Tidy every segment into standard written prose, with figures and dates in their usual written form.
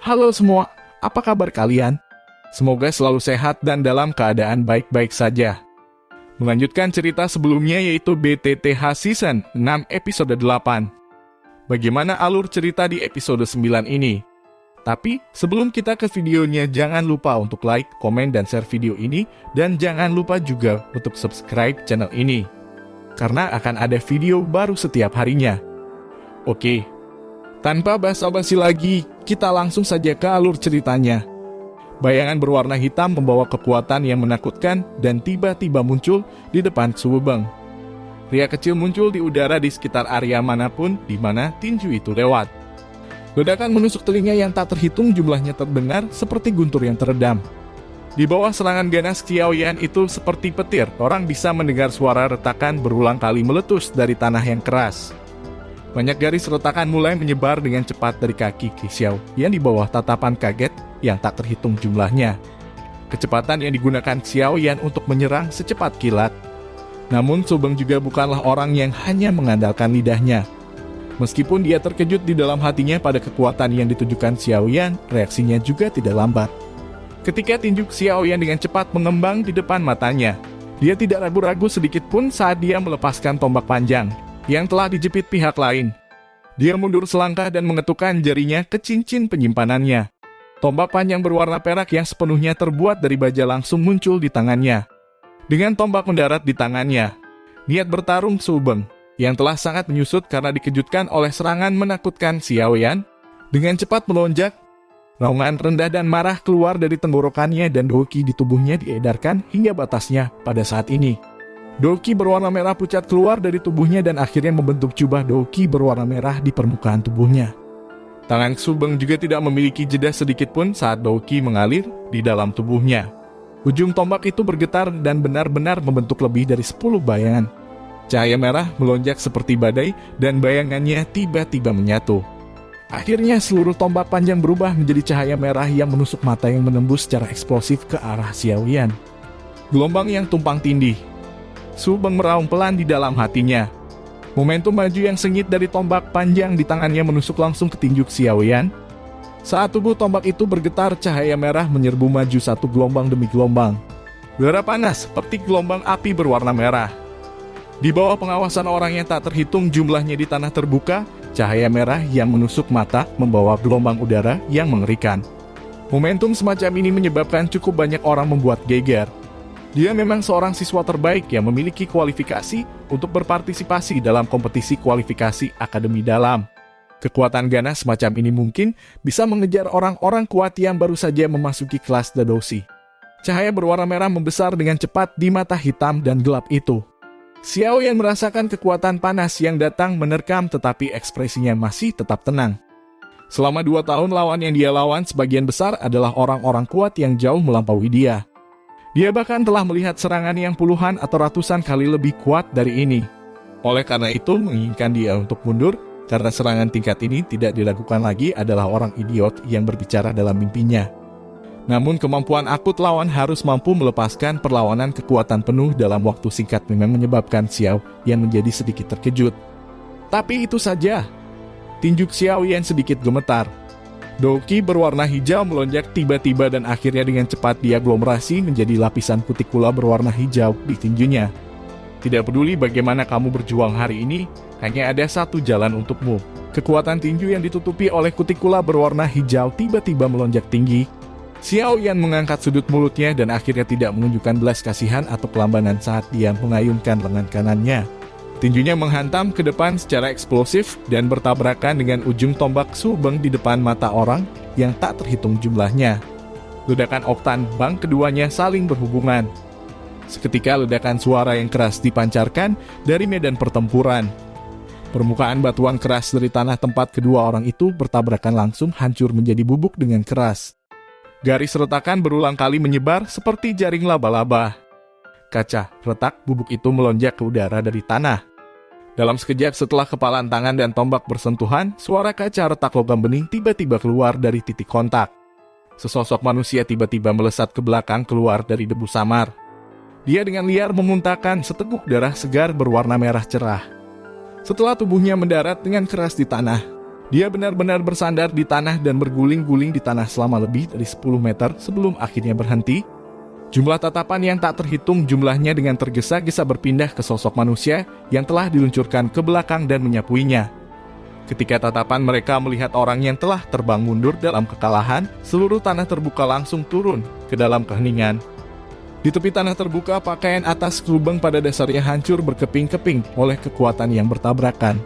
Halo semua, apa kabar kalian? Semoga selalu sehat dan dalam keadaan baik-baik saja. Melanjutkan cerita sebelumnya yaitu BTTH Season 6 episode 8. Bagaimana alur cerita di episode 9 ini? Tapi sebelum kita ke videonya, jangan lupa untuk like, komen, dan share video ini. Dan jangan lupa juga untuk subscribe channel ini, karena akan ada video baru setiap harinya. Oke, tanpa basa-basi lagi, kita langsung saja ke alur ceritanya. Bayangan berwarna hitam membawa kekuatan yang menakutkan dan tiba-tiba muncul di depan Subeng. Pria kecil muncul di udara di sekitar area manapun di mana tinju itu lewat. Ledakan menusuk telinga yang tak terhitung jumlahnya terdengar seperti guntur yang teredam. Di bawah serangan ganas Xiaoyan itu seperti petir, orang bisa mendengar suara retakan berulang kali meletus dari tanah yang keras. Banyak garis retakan mulai menyebar dengan cepat dari kaki Xiao yang di bawah tatapan kaget yang tak terhitung jumlahnya. Kecepatan yang digunakan Xiaoyan untuk menyerang secepat kilat. Namun Subeng juga bukanlah orang yang hanya mengandalkan lidahnya. Meskipun dia terkejut di dalam hatinya pada kekuatan yang ditujukan Xiaoyan, reaksinya juga tidak lambat. Ketika tinju Xiaoyan dengan cepat mengembang di depan matanya, dia tidak ragu-ragu sedikit pun saat dia melepaskan tombak panjang yang telah dijepit pihak lain. Dia mundur selangkah dan mengetukkan jarinya ke cincin penyimpanannya. Tombak panjang berwarna perak yang sepenuhnya terbuat dari baja langsung muncul di tangannya. Dengan tombak mendarat di tangannya, niat bertarung Subeng yang telah sangat menyusut karena dikejutkan oleh serangan menakutkan Xiaoyan, dengan cepat melonjak. Raungan rendah dan marah keluar dari tenggorokannya dan doki di tubuhnya diedarkan hingga batasnya pada saat ini. Doki berwarna merah pucat keluar dari tubuhnya dan akhirnya membentuk jubah doki berwarna merah di permukaan tubuhnya. Tangan Subeng juga tidak memiliki jeda sedikit pun saat doki mengalir di dalam tubuhnya. Ujung tombak itu bergetar dan benar-benar membentuk lebih dari 10 bayangan. Cahaya merah melonjak seperti badai dan bayangannya tiba-tiba menyatu. Akhirnya seluruh tombak panjang berubah menjadi cahaya merah yang menusuk mata yang menembus secara eksplosif ke arah Xiaoyan. Gelombang yang tumpang tindih. Subeng meraung pelan di dalam hatinya. Momentum maju yang sengit dari tombak panjang di tangannya menusuk langsung ke tinju Xiaoyan. Saat tubuh tombak itu bergetar, cahaya merah menyerbu maju satu gelombang demi gelombang. Udara panas seperti gelombang api berwarna merah. Di bawah pengawasan orang yang tak terhitung jumlahnya di tanah terbuka, cahaya merah yang menusuk mata membawa gelombang udara yang mengerikan. Momentum semacam ini menyebabkan cukup banyak orang membuat geger. Dia memang seorang siswa terbaik yang memiliki kualifikasi untuk berpartisipasi dalam kompetisi kualifikasi Akademi Dalam. Kekuatan ganas semacam ini mungkin bisa mengejar orang-orang kuat yang baru saja memasuki kelas Dadoshi. Cahaya berwarna merah membesar dengan cepat di mata hitam dan gelap itu. Xiaoyan merasakan kekuatan panas yang datang menerkam, tetapi ekspresinya masih tetap tenang. Selama 2 tahun lawan yang dia lawan sebagian besar adalah orang-orang kuat yang jauh melampaui dia. Dia bahkan telah melihat serangan yang puluhan atau ratusan kali lebih kuat dari ini. Oleh karena itu menginginkan dia untuk mundur, karena serangan tingkat ini tidak dilakukan lagi adalah orang idiot yang berbicara dalam mimpinya. Namun kemampuan akut lawan harus mampu melepaskan perlawanan kekuatan penuh dalam waktu singkat memang menyebabkan Xiao yang menjadi sedikit terkejut. Tapi itu saja. Tinju Xiao yang sedikit gemetar. Doki berwarna hijau melonjak tiba-tiba dan akhirnya dengan cepat diaglomerasi menjadi lapisan kutikula berwarna hijau di tinjunya. Tidak peduli bagaimana kamu berjuang hari ini, hanya ada satu jalan untukmu. Kekuatan tinju yang ditutupi oleh kutikula berwarna hijau tiba-tiba melonjak tinggi. Xiaoyan mengangkat sudut mulutnya dan akhirnya tidak menunjukkan belas kasihan atau kelambanan saat dia mengayunkan lengan kanannya. Tinjunya menghantam ke depan secara eksplosif dan bertabrakan dengan ujung tombak Subeng di depan mata orang yang tak terhitung jumlahnya. Ledakan oktan bang keduanya saling berhubungan. Seketika ledakan suara yang keras dipancarkan dari medan pertempuran. Permukaan batuan keras dari tanah tempat kedua orang itu bertabrakan langsung hancur menjadi bubuk dengan keras. Garis retakan berulang kali menyebar seperti jaring laba-laba. Kaca retak bubuk itu melonjak ke udara dari tanah. Dalam sekejap setelah kepalan tangan dan tombak bersentuhan, suara kaca retak logam bening tiba-tiba keluar dari titik kontak. Sesosok manusia tiba-tiba melesat ke belakang keluar dari debu samar. Dia dengan liar memuntahkan seteguk darah segar berwarna merah cerah. Setelah tubuhnya mendarat dengan keras di tanah, Dia benar-benar bersandar di tanah dan berguling-guling di tanah selama lebih dari 10 meter sebelum akhirnya berhenti. Jumlah tatapan yang tak terhitung jumlahnya dengan tergesa-gesa berpindah ke sosok manusia yang telah diluncurkan ke belakang dan menyapuinya. Ketika tatapan mereka melihat orang yang telah terbang mundur dalam kekalahan, seluruh tanah terbuka langsung turun ke dalam keheningan. Di tepi tanah terbuka, pakaian atas Subeng pada dasarnya hancur berkeping-keping oleh kekuatan yang bertabrakan.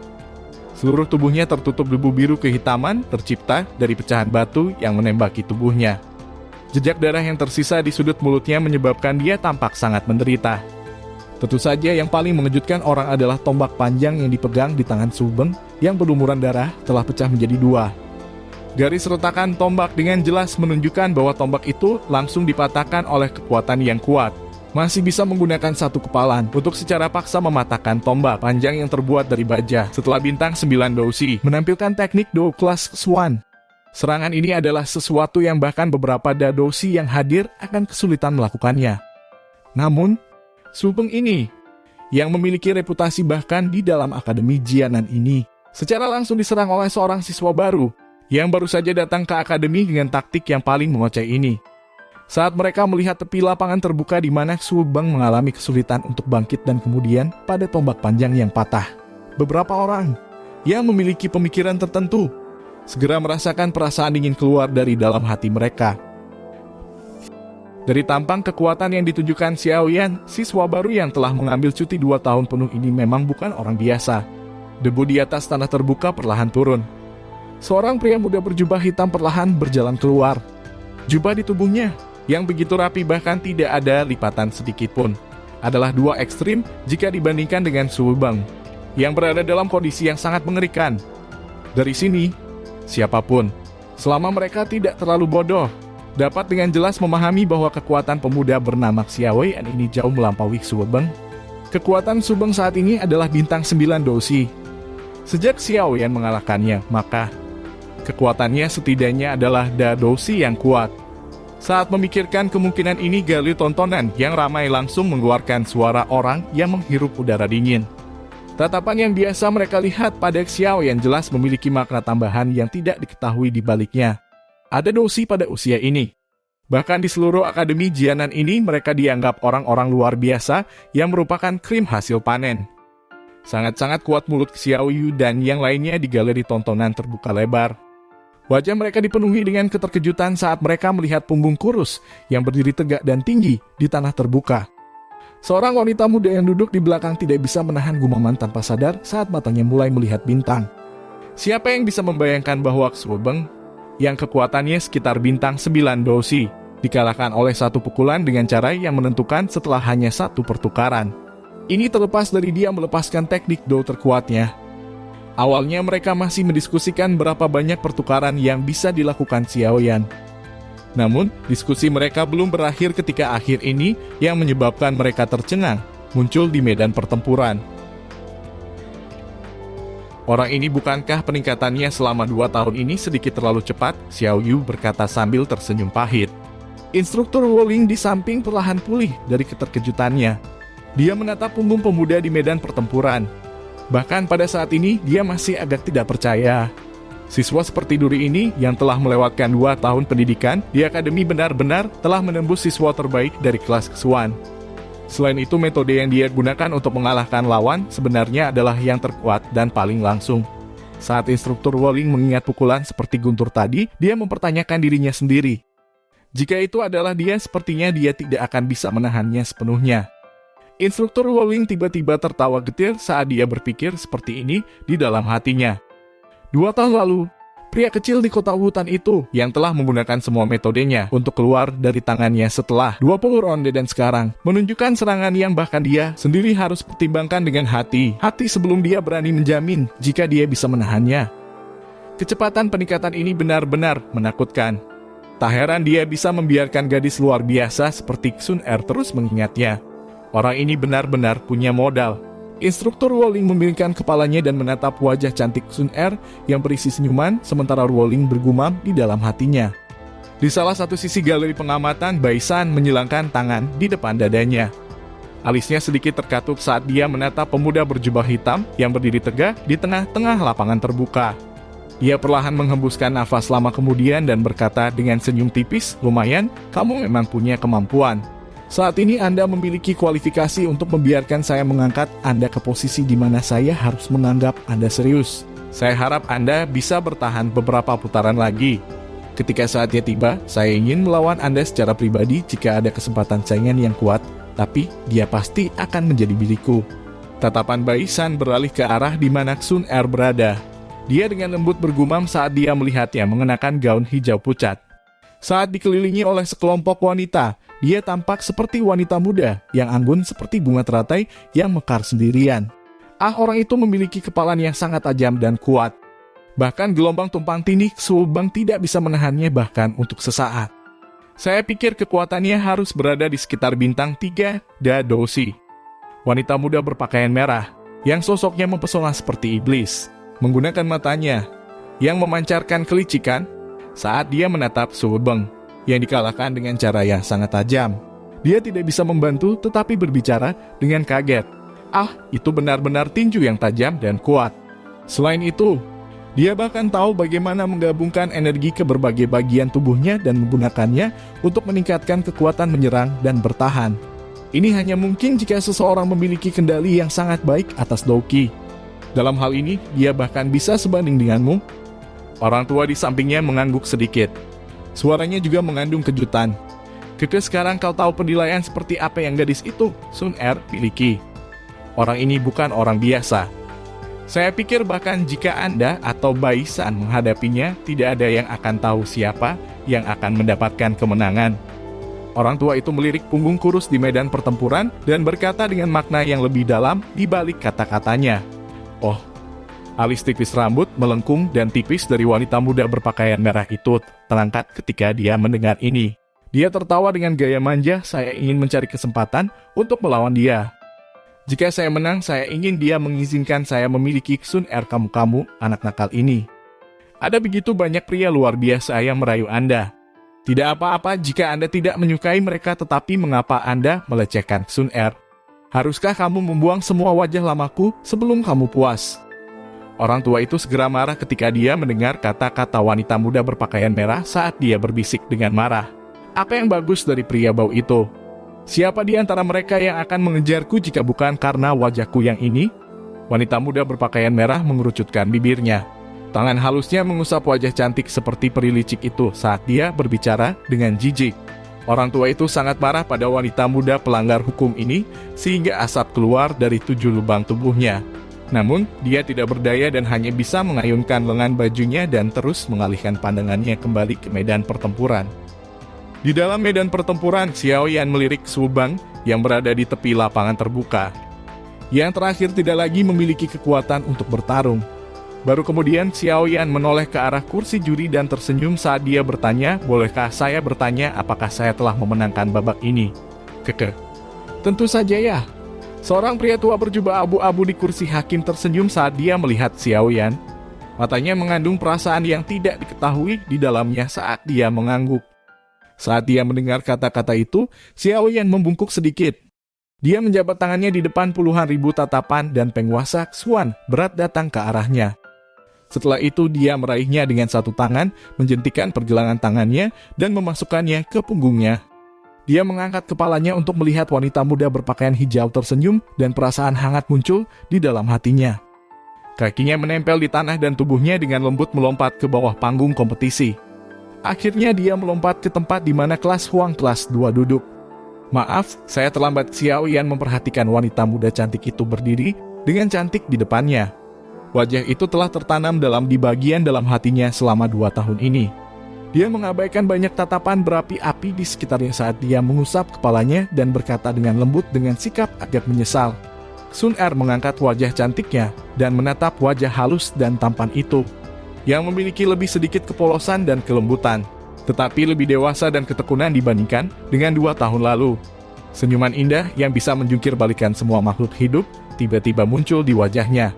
Seluruh tubuhnya tertutup debu biru kehitaman tercipta dari pecahan batu yang menembaki tubuhnya. Jejak darah yang tersisa di sudut mulutnya menyebabkan dia tampak sangat menderita. Tentu saja yang paling mengejutkan orang adalah tombak panjang yang dipegang di tangan Subeng yang berlumuran darah telah pecah menjadi dua. Garis retakan tombak dengan jelas menunjukkan bahwa tombak itu langsung dipatahkan oleh kekuatan yang kuat. Masih bisa menggunakan satu kepalan untuk secara paksa mematahkan tombak panjang yang terbuat dari baja setelah bintang 9 Dousi menampilkan teknik Do Class Swan. Serangan ini adalah sesuatu yang bahkan beberapa Dadoshi yang hadir akan kesulitan melakukannya. Namun, Subeng ini, yang memiliki reputasi bahkan di dalam Akademi Jianan ini, secara langsung diserang oleh seorang siswa baru, yang baru saja datang ke Akademi dengan taktik yang paling mengoceh ini. Saat mereka melihat tepi lapangan terbuka di mana Subeng mengalami kesulitan untuk bangkit dan kemudian pada tombak panjang yang patah, beberapa orang yang memiliki pemikiran tertentu segera merasakan perasaan ingin keluar dari dalam hati mereka. Dari tampang kekuatan yang ditunjukkan Xiaoyan, siswa baru yang telah mengambil cuti 2 tahun penuh ini memang bukan orang biasa. Debu di atas tanah terbuka perlahan turun. Seorang pria muda berjubah hitam perlahan berjalan keluar. Jubah di tubuhnya yang begitu rapi bahkan tidak ada lipatan sedikit pun adalah 2 ekstrim jika dibandingkan dengan Subeng yang berada dalam kondisi yang sangat mengerikan. Dari sini, siapapun, selama mereka tidak terlalu bodoh, dapat dengan jelas memahami bahwa kekuatan pemuda bernama Xiaoyan ini jauh melampaui Subeng. Kekuatan Subeng saat ini adalah bintang 9 Dousi. Sejak Xiaoyan mengalahkannya, maka kekuatannya setidaknya adalah Dadoshi yang kuat. Saat memikirkan kemungkinan ini, gali tontonan yang ramai langsung mengeluarkan suara orang yang menghirup udara dingin. Tatapan yang biasa mereka lihat pada Xiaoyan jelas memiliki makna tambahan yang tidak diketahui di baliknya. Ada Dousi pada usia ini. Bahkan di seluruh Akademi Jianan ini mereka dianggap orang-orang luar biasa yang merupakan krim hasil panen. Sangat-sangat kuat mulut Xiaoyu dan yang lainnya di galeri tontonan terbuka lebar. Wajah mereka dipenuhi dengan keterkejutan saat mereka melihat punggung kurus yang berdiri tegak dan tinggi di tanah terbuka. Seorang wanita muda yang duduk di belakang tidak bisa menahan gumaman tanpa sadar saat matanya mulai melihat bintang. Siapa yang bisa membayangkan bahwa Subeng, yang kekuatannya sekitar bintang 9 Dousi, dikalahkan oleh satu pukulan dengan cara yang menentukan setelah hanya satu pertukaran. Ini terlepas dari dia melepaskan teknik Do terkuatnya. Awalnya mereka masih mendiskusikan berapa banyak pertukaran yang bisa dilakukan Xiaoyan. Namun, diskusi mereka belum berakhir ketika akhir ini yang menyebabkan mereka tercengang, muncul di medan pertempuran. Orang ini bukankah peningkatannya selama 2 tahun ini sedikit terlalu cepat? Xiaoyu berkata sambil tersenyum pahit. Instruktur Woling di samping perlahan pulih dari keterkejutannya. Dia menatap punggung pemuda di medan pertempuran. Bahkan pada saat ini, dia masih agak tidak percaya. Siswa seperti Duri ini yang telah melewatkan 2 tahun pendidikan di Akademi benar-benar telah menembus siswa terbaik dari kelas kesuan. Selain itu, metode yang dia gunakan untuk mengalahkan lawan sebenarnya adalah yang terkuat dan paling langsung. Saat instruktur Woling mengingat pukulan seperti guntur tadi, dia mempertanyakan dirinya sendiri. Jika itu adalah dia, sepertinya dia tidak akan bisa menahannya sepenuhnya. Instruktur Woling tiba-tiba tertawa getir saat dia berpikir seperti ini di dalam hatinya. 2 tahun lalu, pria kecil di kota hutan itu yang telah menggunakan semua metodenya untuk keluar dari tangannya setelah 20 ronde dan sekarang menunjukkan serangan yang bahkan dia sendiri harus pertimbangkan dengan hati sebelum dia berani menjamin jika dia bisa menahannya. Kecepatan peningkatan ini benar-benar menakutkan. Tak heran dia bisa membiarkan gadis luar biasa seperti Sun Er terus mengingatnya. Orang ini benar-benar punya modal. Instruktur Woling memalingkan kepalanya dan menatap wajah cantik Sun Er yang berisi senyuman, sementara Woling bergumam di dalam hatinya. Di salah satu sisi galeri pengamatan, Baisan menyilangkan tangan di depan dadanya. Alisnya sedikit terkatup saat dia menatap pemuda berjubah hitam yang berdiri tegak di tengah-tengah lapangan terbuka. Dia perlahan menghembuskan nafas lama kemudian dan berkata dengan senyum tipis, "Lumayan, kamu memang punya kemampuan. Saat ini Anda memiliki kualifikasi untuk membiarkan saya mengangkat Anda ke posisi di mana saya harus menganggap Anda serius. Saya harap Anda bisa bertahan beberapa putaran lagi. Ketika saatnya tiba, saya ingin melawan Anda secara pribadi jika ada kesempatan saingan yang kuat, tapi dia pasti akan menjadi milikku." Tatapan Bai Shan beralih ke arah di mana Sun Er berada. Dia dengan lembut bergumam saat dia melihatnya mengenakan gaun hijau pucat. Saat dikelilingi oleh sekelompok wanita, dia tampak seperti wanita muda yang anggun seperti bunga teratai yang mekar sendirian. Orang itu memiliki kepalan yang sangat tajam dan kuat. Bahkan gelombang tumpang tindih Su Bang tidak bisa menahannya bahkan untuk sesaat. Saya pikir kekuatannya harus berada di sekitar bintang 3 Da Dosi. Wanita muda berpakaian merah, yang sosoknya mempesona seperti iblis, menggunakan matanya yang memancarkan kelicikan saat dia menatap Su Bang, yang dikalahkan dengan cara yang sangat tajam. Dia tidak bisa membantu tetapi berbicara dengan kaget. Itu benar-benar tinju yang tajam dan kuat. Selain itu, dia bahkan tahu bagaimana menggabungkan energi ke berbagai bagian tubuhnya dan menggunakannya untuk meningkatkan kekuatan menyerang dan bertahan. Ini hanya mungkin jika seseorang memiliki kendali yang sangat baik atas Doki. Dalam hal ini, dia bahkan bisa sebanding denganmu. Orang tua di sampingnya mengangguk sedikit. Suaranya juga mengandung kejutan. Sekarang kau tahu penilaian seperti apa yang gadis itu, Sun Er, miliki. Orang ini bukan orang biasa. Saya pikir bahkan jika Anda atau Bai Shan menghadapinya, tidak ada yang akan tahu siapa yang akan mendapatkan kemenangan. Orang tua itu melirik punggung kurus di medan pertempuran dan berkata dengan makna yang lebih dalam di balik kata-katanya. Alis tipis rambut melengkung dan tipis dari wanita muda berpakaian merah itu terangkat ketika dia mendengar ini. Dia tertawa dengan gaya manja. Saya ingin mencari kesempatan untuk melawan dia. Jika saya menang, saya ingin dia mengizinkan saya memiliki Sun Er kamu anak nakal ini. Ada begitu banyak pria luar biasa yang merayu Anda. Tidak apa-apa jika Anda tidak menyukai mereka, tetapi mengapa Anda melecehkan Sun Er? Haruskah kamu membuang semua wajah lamaku sebelum kamu puas? Orang tua itu segera marah ketika dia mendengar kata-kata wanita muda berpakaian merah saat dia berbisik dengan marah. Apa yang bagus dari pria bau itu? Siapa di antara mereka yang akan mengejarku jika bukan karena wajahku yang ini? Wanita muda berpakaian merah mengerucutkan bibirnya. Tangan halusnya mengusap wajah cantik seperti peri licik itu saat dia berbicara dengan jijik. Orang tua itu sangat marah pada wanita muda pelanggar hukum ini sehingga asap keluar dari 7 lubang tubuhnya. Namun, dia tidak berdaya dan hanya bisa mengayunkan lengan bajunya dan terus mengalihkan pandangannya kembali ke medan pertempuran. Di dalam medan pertempuran, Xiao Yan melirik Su Bang yang berada di tepi lapangan terbuka. Yang terakhir tidak lagi memiliki kekuatan untuk bertarung. Baru kemudian Xiao Yan menoleh ke arah kursi juri dan tersenyum saat dia bertanya, "Bolehkah saya bertanya apakah saya telah memenangkan babak ini?" Tentu saja ya. Seorang pria tua berjubah abu-abu di kursi hakim tersenyum saat dia melihat Xiao Yan. Matanya mengandung perasaan yang tidak diketahui di dalamnya saat dia mengangguk. Saat dia mendengar kata-kata itu, Xiao Yan membungkuk sedikit. Dia menjabat tangannya di depan puluhan ribu tatapan dan penguasa Xuan berat datang ke arahnya. Setelah itu dia meraihnya dengan satu tangan, menjentikan pergelangan tangannya dan memasukkannya ke punggungnya. Dia mengangkat kepalanya untuk melihat wanita muda berpakaian hijau tersenyum dan perasaan hangat muncul di dalam hatinya. Kakinya menempel di tanah dan tubuhnya dengan lembut melompat ke bawah panggung kompetisi. Akhirnya dia melompat ke tempat di mana kelas Huang kelas 2 duduk. "Maaf, saya terlambat." Xiao Yan memperhatikan wanita muda cantik itu berdiri dengan cantik di depannya. Wajah itu telah tertanam di bagian dalam hatinya selama 2 tahun ini. Dia mengabaikan banyak tatapan berapi-api di sekitarnya saat dia mengusap kepalanya dan berkata dengan lembut dengan sikap agak menyesal. Sun Er mengangkat wajah cantiknya dan menatap wajah halus dan tampan itu, yang memiliki lebih sedikit kepolosan dan kelembutan, tetapi lebih dewasa dan ketekunan dibandingkan dengan 2 tahun lalu. Senyuman indah yang bisa menjungkir balikan semua makhluk hidup tiba-tiba muncul di wajahnya.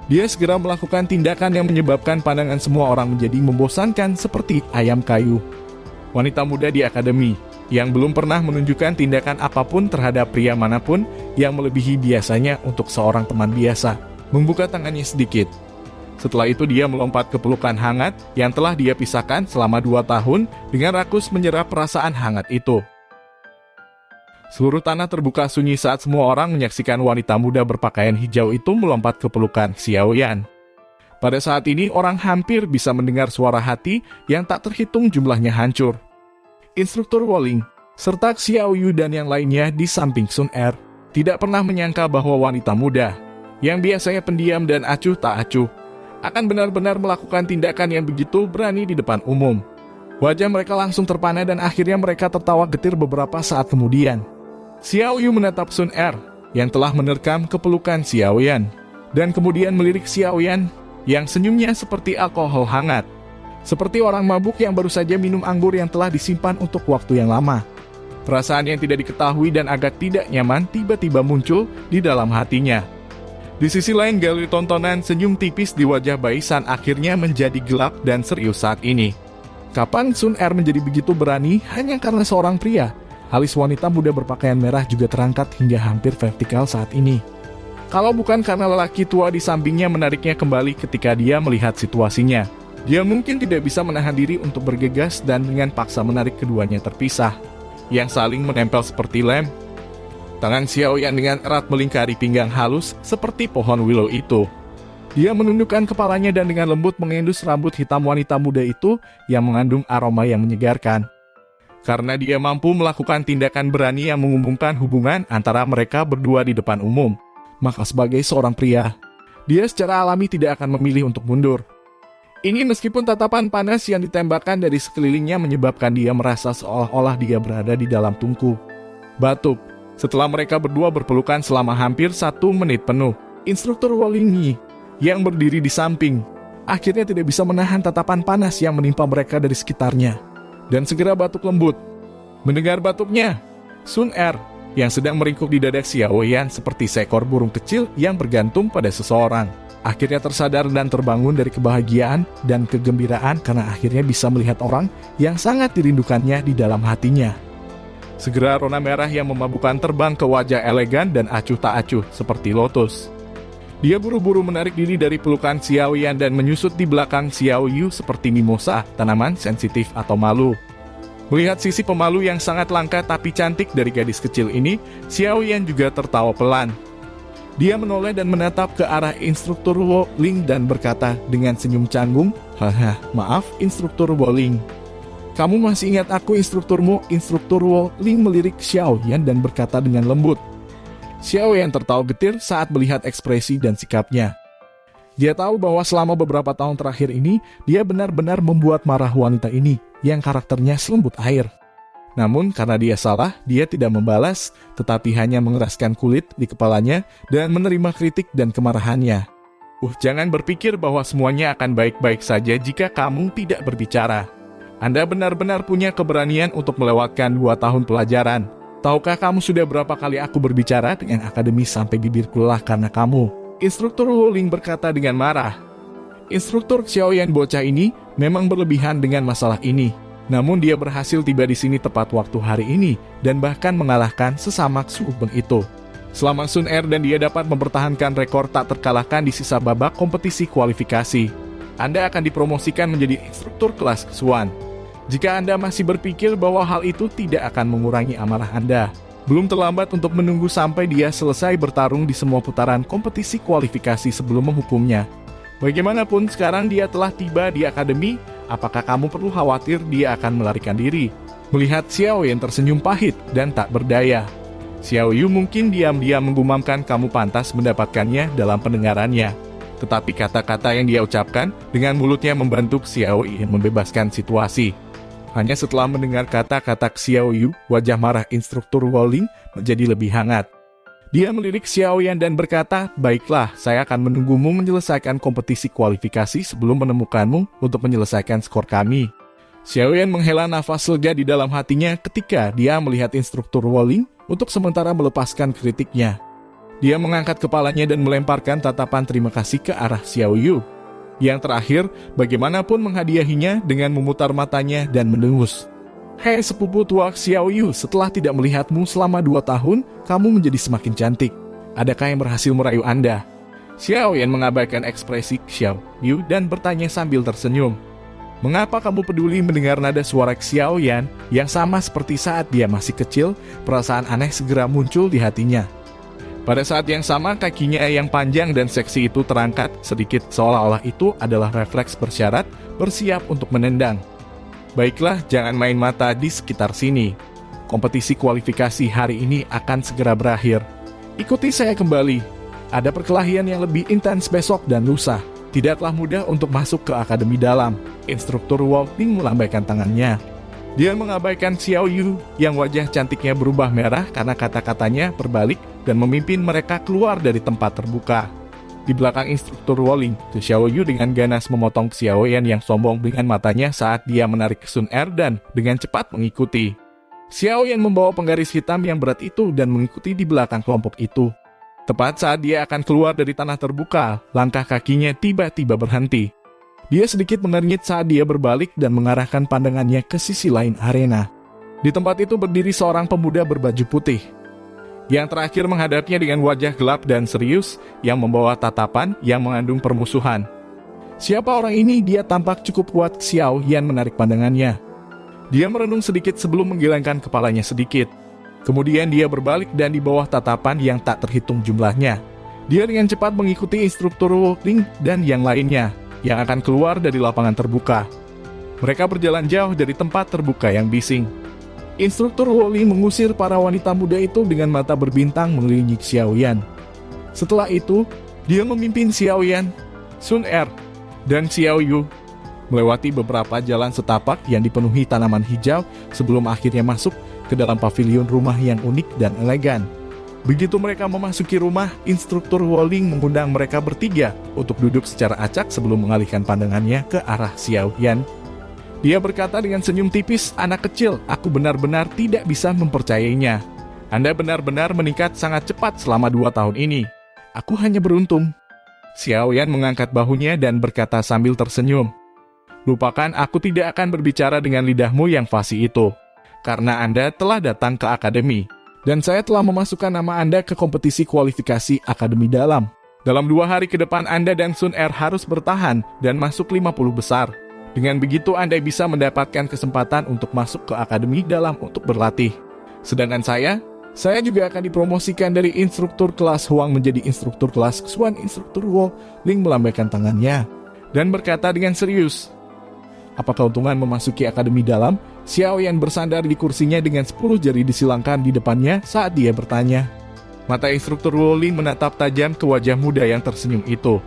Dia segera melakukan tindakan yang menyebabkan pandangan semua orang menjadi membosankan seperti ayam kayu. Wanita muda di akademi yang belum pernah menunjukkan tindakan apapun terhadap pria manapun yang melebihi biasanya untuk seorang teman biasa, membuka tangannya sedikit. Setelah itu dia melompat ke pelukan hangat yang telah dia pisahkan selama 2 tahun dengan rakus menyerap perasaan hangat itu. Seluruh tanah terbuka sunyi saat semua orang menyaksikan wanita muda berpakaian hijau itu melompat ke pelukan Xiaoyan. Pada saat ini orang hampir bisa mendengar suara hati yang tak terhitung jumlahnya hancur. Instruktur Wolling, serta Xiao Yu dan yang lainnya di samping Sun Er, tidak pernah menyangka bahwa wanita muda, yang biasanya pendiam dan acuh tak acuh, akan benar-benar melakukan tindakan yang begitu berani di depan umum. Wajah mereka langsung terpana dan akhirnya mereka tertawa getir beberapa saat kemudian. Xiao Yu menatap Sun Er yang telah menerkam kepelukan Xiaoyan, dan kemudian melirik Xiaoyan yang senyumnya seperti alkohol hangat. Seperti orang mabuk yang baru saja minum anggur yang telah disimpan untuk waktu yang lama. Perasaan yang tidak diketahui dan agak tidak nyaman tiba-tiba muncul di dalam hatinya. Di sisi lain, galeri tontonan senyum tipis di wajah Baisan akhirnya menjadi gelap dan serius saat ini. Kapan Sun Er menjadi begitu berani hanya karena seorang pria? Alis wanita muda berpakaian merah juga terangkat hingga hampir vertikal saat ini. Kalau bukan karena lelaki tua di sampingnya menariknya kembali ketika dia melihat situasinya, dia mungkin tidak bisa menahan diri untuk bergegas dan dengan paksa menarik keduanya terpisah, yang saling menempel seperti lem. Tangan Xiaoyan dengan erat melingkari pinggang halus seperti pohon willow itu. Dia menundukkan kepalanya dan dengan lembut mengendus rambut hitam wanita muda itu yang mengandung aroma yang menyegarkan. Karena dia mampu melakukan tindakan berani yang mengumumkan hubungan antara mereka berdua di depan umum, maka sebagai seorang pria, dia secara alami tidak akan memilih untuk mundur. Ini meskipun tatapan panas yang ditembakkan dari sekelilingnya menyebabkan dia merasa seolah-olah dia berada di dalam tungku. Batuk. Setelah mereka berdua berpelukan selama hampir 1 menit penuh, Instruktur Wolling Yi yang berdiri di samping akhirnya tidak bisa menahan tatapan panas yang menimpa mereka dari sekitarnya, dan segera batuk lembut. Mendengar batuknya, Sun Er yang sedang meringkuk di dada Xiaoyan seperti seekor burung kecil yang bergantung pada seseorang, akhirnya tersadar dan terbangun dari kebahagiaan dan kegembiraan karena akhirnya bisa melihat orang yang sangat dirindukannya di dalam hatinya. Segera rona merah yang memabukkan terbang ke wajah elegan dan acuh tak acuh seperti lotus. Dia buru-buru menarik diri dari pelukan Xiaoyan dan menyusut di belakang Xiao Yu seperti mimosa, tanaman sensitif atau malu. Melihat sisi pemalu yang sangat langka tapi cantik dari gadis kecil ini, Xiaoyan juga tertawa pelan. Dia menoleh dan menatap ke arah Instruktur Wolling dan berkata dengan senyum canggung, "Haha, maaf Instruktur Wolling. Kamu masih ingat aku instrukturmu?" Instruktur Wolling melirik Xiaoyan dan berkata dengan lembut. Xiaoyan tertawa getir saat melihat ekspresi dan sikapnya. Dia tahu bahwa selama beberapa tahun terakhir ini, dia benar-benar membuat marah wanita ini, yang karakternya selembut air. Namun karena dia salah, dia tidak membalas, tetapi hanya mengeraskan kulit di kepalanya dan menerima kritik dan kemarahannya. Jangan berpikir bahwa semuanya akan baik-baik saja jika kamu tidak berbicara. Anda benar-benar punya keberanian untuk melewatkan 2 tahun pelajaran. Tahukah kamu sudah berapa kali aku berbicara dengan akademi sampai bibirku lelah karena kamu? Instruktur Wolling berkata dengan marah. Instruktur Xiaoyan bocah ini memang berlebihan dengan masalah ini. Namun dia berhasil tiba di sini tepat waktu hari ini dan bahkan mengalahkan sesama Subeng itu. Selama Sun Er dan dia dapat mempertahankan rekor tak terkalahkan di sisa babak kompetisi kualifikasi, Anda akan dipromosikan menjadi instruktur kelas kesuan. Jika Anda masih berpikir bahwa hal itu tidak akan mengurangi amarah Anda, belum terlambat untuk menunggu sampai dia selesai bertarung di semua putaran kompetisi kualifikasi sebelum menghukumnya. Bagaimanapun sekarang dia telah tiba di akademi, apakah kamu perlu khawatir dia akan melarikan diri? Melihat Xiao yang tersenyum pahit dan tak berdaya, Xiao Yu mungkin diam-diam menggumamkan kamu pantas mendapatkannya dalam pendengarannya. Tetapi kata-kata yang dia ucapkan dengan mulutnya membantu Xiao Yu membebaskan situasi. Hanya setelah mendengar kata-kata Xiao Yu, wajah marah Instruktur Wolling menjadi lebih hangat. Dia melirik Xiaoyan dan berkata, "Baiklah, saya akan menunggumu menyelesaikan kompetisi kualifikasi sebelum menemukanmu untuk menyelesaikan skor kami." Xiaoyan menghela nafas lega di dalam hatinya ketika dia melihat Instruktur Wolling untuk sementara melepaskan kritiknya. Dia mengangkat kepalanya dan melemparkan tatapan terima kasih ke arah Xiao Yu. Yang terakhir, bagaimanapun menghadiahinya dengan memutar matanya dan mendengus. "Hei sepupu tua Xiao Yu, setelah tidak melihatmu selama 2 tahun, kamu menjadi semakin cantik. Adakah yang berhasil merayu Anda?" Xiao Yan mengabaikan ekspresi Xiao Yu dan bertanya sambil tersenyum. Mengapa kamu peduli mendengar nada suara Xiao Yan yang sama seperti saat dia masih kecil? Perasaan aneh segera muncul di hatinya. Pada saat yang sama, kakinya yang panjang dan seksi itu terangkat sedikit seolah-olah itu adalah refleks bersyarat bersiap untuk menendang. Baiklah, jangan main mata di sekitar sini. Kompetisi kualifikasi hari ini akan segera berakhir. Ikuti saya kembali. Ada perkelahian yang lebih intens besok dan lusa. Tidaklah mudah untuk masuk ke Akademi Dalam. Instruktur Wolting melambaikan tangannya. Dia mengabaikan Xiao Yu yang wajah cantiknya berubah merah karena kata-katanya berbalik dan memimpin mereka keluar dari tempat terbuka. Di belakang instruktur Wolting, Xiao Yu dengan ganas memotong Xiao Yan yang sombong dengan matanya saat dia menarik Sun Er dan dengan cepat mengikuti. Xiao Yan membawa penggaris hitam yang berat itu dan mengikuti di belakang kelompok itu. Tepat saat dia akan keluar dari tanah terbuka, langkah kakinya tiba-tiba berhenti. Dia sedikit mengernyit saat dia berbalik dan mengarahkan pandangannya ke sisi lain arena. Di tempat itu berdiri seorang pemuda berbaju putih. Yang terakhir menghadapnya dengan wajah gelap dan serius yang membawa tatapan yang mengandung permusuhan. Siapa orang ini? Dia tampak cukup kuat. Xiao Yan menarik pandangannya. Dia merenung sedikit sebelum menggelengkan kepalanya sedikit. Kemudian dia berbalik dan di bawah tatapan yang tak terhitung jumlahnya. Dia dengan cepat mengikuti instruktur Wolting dan yang lainnya yang akan keluar dari lapangan terbuka. Mereka berjalan jauh dari tempat terbuka yang bising. Instruktur Wolting mengusir para wanita muda itu dengan mata berbintang mengelilingi Xiao Yan. Setelah itu, dia memimpin Xiao Yan, Sun Er, dan Xiao Yu melewati beberapa jalan setapak yang dipenuhi tanaman hijau sebelum akhirnya masuk ke dalam pavilion rumah yang unik dan elegan. Begitu mereka memasuki rumah, instruktur Wolting mengundang mereka bertiga untuk duduk secara acak sebelum mengalihkan pandangannya ke arah Xiao Yan. Dia berkata dengan senyum tipis, "Anak kecil, aku benar-benar tidak bisa mempercayainya. Anda benar-benar meningkat sangat cepat selama 2 tahun ini. Aku hanya beruntung." Xiao Yan mengangkat bahunya dan berkata sambil tersenyum, "Lupakan, aku tidak akan berbicara dengan lidahmu yang fasih itu. Karena Anda telah datang ke akademi, dan saya telah memasukkan nama Anda ke kompetisi kualifikasi Akademi Dalam. Dalam 2 hari ke depan Anda dan Sun Er harus bertahan dan masuk 50 besar. Dengan begitu Anda bisa mendapatkan kesempatan untuk masuk ke Akademi Dalam untuk berlatih. Sedangkan saya juga akan dipromosikan dari instruktur kelas Huang menjadi instruktur kelas Xuan." Instruktur Wolting melambaikan tangannya dan berkata dengan serius, "Apa keuntungan memasuki Akademi Dalam?" Xiao Yan bersandar di kursinya dengan 10 jari disilangkan di depannya saat dia bertanya. Mata instruktur Wolting menatap tajam ke wajah muda yang tersenyum itu.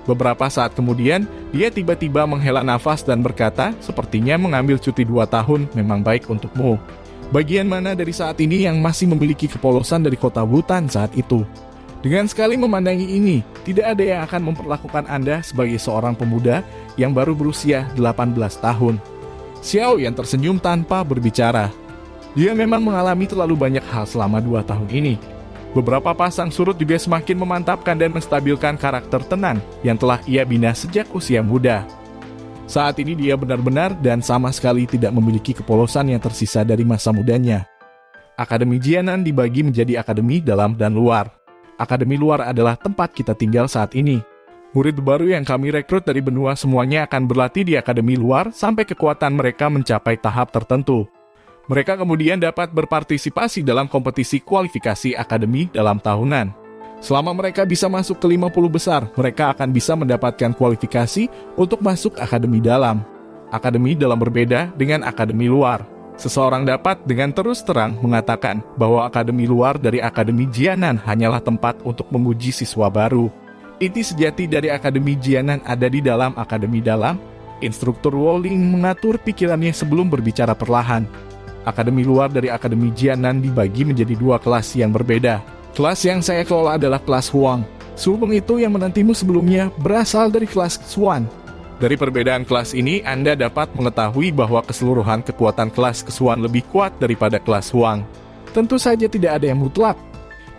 Beberapa saat kemudian, dia tiba-tiba menghela nafas dan berkata, "Sepertinya mengambil cuti 2 tahun memang baik untukmu. Bagian mana dari saat ini yang masih memiliki kepolosan dari kota Wutan saat itu? Dengan sekali memandangi ini, tidak ada yang akan memperlakukan Anda sebagai seorang pemuda yang baru berusia 18 tahun. Xiao Yan tersenyum tanpa berbicara. Dia memang mengalami terlalu banyak hal selama 2 tahun ini. Beberapa pasang surut juga semakin memantapkan dan menstabilkan karakter tenang yang telah ia bina sejak usia muda. Saat ini dia benar-benar dan sama sekali tidak memiliki kepolosan yang tersisa dari masa mudanya. Akademi Jianan dibagi menjadi akademi dalam dan luar. Akademi luar adalah tempat kita tinggal saat ini. Murid baru yang kami rekrut dari benua semuanya akan berlatih di akademi luar sampai kekuatan mereka mencapai tahap tertentu. Mereka kemudian dapat berpartisipasi dalam kompetisi kualifikasi akademi dalam tahunan. Selama mereka bisa masuk ke 50 besar, mereka akan bisa mendapatkan kualifikasi untuk masuk akademi dalam. Akademi dalam berbeda dengan akademi luar. Seseorang dapat dengan terus terang mengatakan bahwa akademi luar dari Akademi Jianan hanyalah tempat untuk menguji siswa baru. Inti sejati dari Akademi Jianan ada di dalam Akademi Dalam. Instruktur Wolting mengatur pikirannya sebelum berbicara perlahan. Akademi luar dari Akademi Jianan dibagi menjadi 2 kelas yang berbeda. Kelas yang saya kelola adalah kelas Huang. Sulung itu yang menantimu sebelumnya berasal dari kelas Xuan. Dari perbedaan kelas ini, Anda dapat mengetahui bahwa keseluruhan kekuatan kelas Xuan lebih kuat daripada kelas Huang. Tentu saja tidak ada yang mutlak.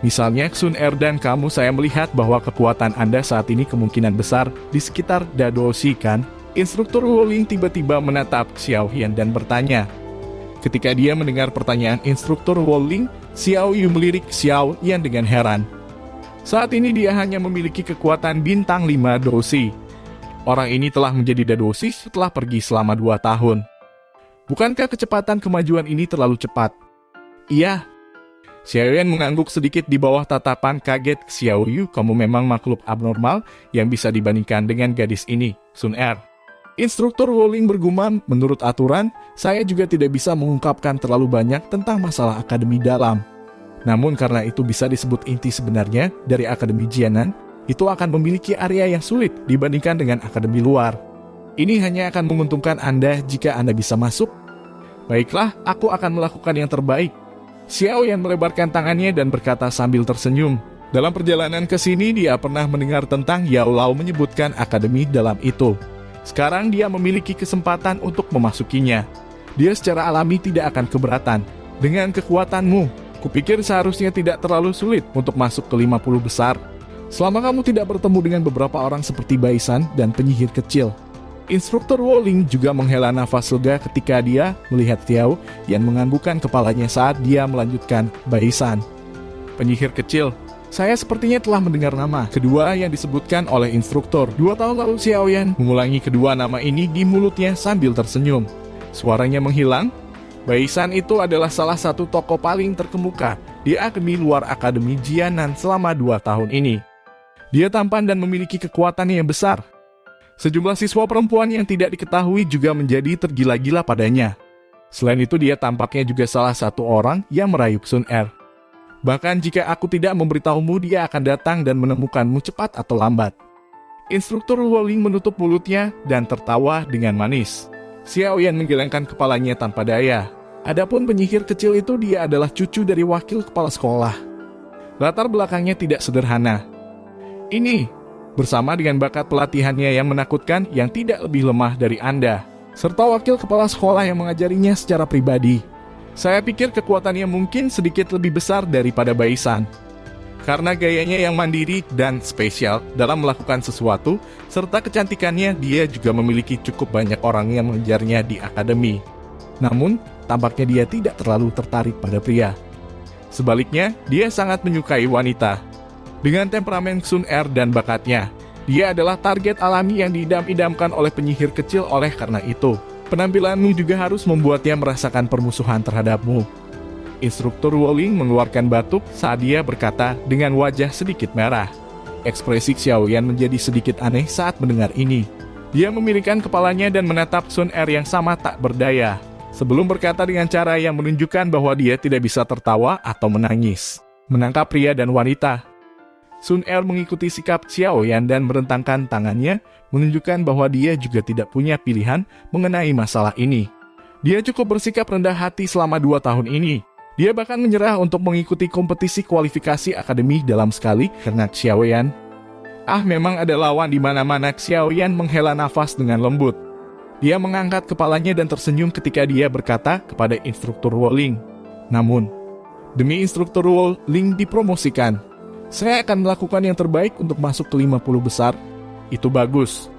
Misalnya, Sun Er dan kamu, saya melihat bahwa kekuatan Anda saat ini kemungkinan besar di sekitar Dadoshi kan? Instruktur Wolting tiba-tiba menatap Xiao Yan dan bertanya. Ketika dia mendengar pertanyaan instruktur Wolting, Xiao Yu melirik Xiao Yan dengan heran. Saat ini dia hanya memiliki kekuatan bintang 5 dosi. Orang ini telah menjadi dadoshi setelah pergi selama 2 tahun. Bukankah kecepatan kemajuan ini terlalu cepat? Iya. Xiaoyan mengangguk sedikit di bawah tatapan kaget. Xiaoyu, kamu memang makhluk abnormal yang bisa dibandingkan dengan gadis ini, Sun Er. Instruktur Woling bergumam, menurut aturan, saya juga tidak bisa mengungkapkan terlalu banyak tentang masalah akademi dalam. Namun karena itu bisa disebut inti sebenarnya dari akademi Jianan, itu akan memiliki area yang sulit dibandingkan dengan akademi luar. Ini hanya akan menguntungkan Anda jika Anda bisa masuk. Baiklah, aku akan melakukan yang terbaik. Xiaoyan melebarkan tangannya dan berkata sambil tersenyum. Dalam perjalanan ke sini, dia pernah mendengar tentang Yao Lao menyebutkan akademi dalam itu. Sekarang dia memiliki kesempatan untuk memasukinya. Dia secara alami tidak akan keberatan. Dengan kekuatanmu, kupikir seharusnya tidak terlalu sulit untuk masuk ke 50 besar. Selama kamu tidak bertemu dengan beberapa orang seperti Baisan dan penyihir kecil. Instruktur Woling juga menghela nafas lega ketika dia melihat Xiao yang menganggukkan kepalanya saat dia melanjutkan Baisan. Penyihir kecil, saya sepertinya telah mendengar nama kedua yang disebutkan oleh instruktur. 2 tahun lalu Xiaoyan mengulangi kedua nama ini di mulutnya sambil tersenyum. Suaranya menghilang. Baisan itu adalah salah satu tokoh paling terkemuka di akademi luar akademi Jianan selama 2 tahun ini. Dia tampan dan memiliki kekuatan yang besar. Sejumlah siswa perempuan yang tidak diketahui juga menjadi tergila-gila padanya. Selain itu dia tampaknya juga salah satu orang yang merayuk Sun Er. Bahkan jika aku tidak memberitahumu, dia akan datang dan menemukanmu cepat atau lambat. Instruktur Woling menutup mulutnya dan tertawa dengan manis. Xiaoyan menggelengkan kepalanya tanpa daya. Adapun penyihir kecil itu, dia adalah cucu dari wakil kepala sekolah. Latar belakangnya tidak sederhana. Ini, bersama dengan bakat pelatihannya yang menakutkan yang tidak lebih lemah dari Anda, serta wakil kepala sekolah yang mengajarinya secara pribadi. Saya pikir kekuatannya mungkin sedikit lebih besar daripada Baisan. Karena gayanya yang mandiri dan spesial dalam melakukan sesuatu, serta kecantikannya, dia juga memiliki cukup banyak orang yang mengejarnya di akademi. Namun, tampaknya dia tidak terlalu tertarik pada pria. Sebaliknya, dia sangat menyukai wanita. Dengan temperamen Sun Er dan bakatnya, dia adalah target alami yang diidam-idamkan oleh penyihir kecil. Oleh karena itu, penampilanmu juga harus membuatnya merasakan permusuhan terhadapmu. Instruktur Woling mengeluarkan batuk saat dia berkata dengan wajah sedikit merah. Ekspresi Xiaoyan menjadi sedikit aneh saat mendengar ini. Dia memilingkan kepalanya dan menatap Sun Er yang sama tak berdaya, sebelum berkata dengan cara yang menunjukkan bahwa dia tidak bisa tertawa atau menangis. Menangkap pria dan wanita. Sun Er mengikuti sikap Xiaoyan dan merentangkan tangannya, menunjukkan bahwa dia juga tidak punya pilihan mengenai masalah ini. Dia cukup bersikap rendah hati selama 2 tahun ini. Dia bahkan menyerah untuk mengikuti kompetisi kualifikasi akademi dalam sekali karena Xiaoyan. Memang ada lawan di mana-mana. Xiaoyan menghela nafas dengan lembut. Dia mengangkat kepalanya dan tersenyum ketika dia berkata kepada instruktur Woling. Namun, demi instruktur Woling dipromosikan, saya akan melakukan yang terbaik untuk masuk ke 50 besar. Itu bagus.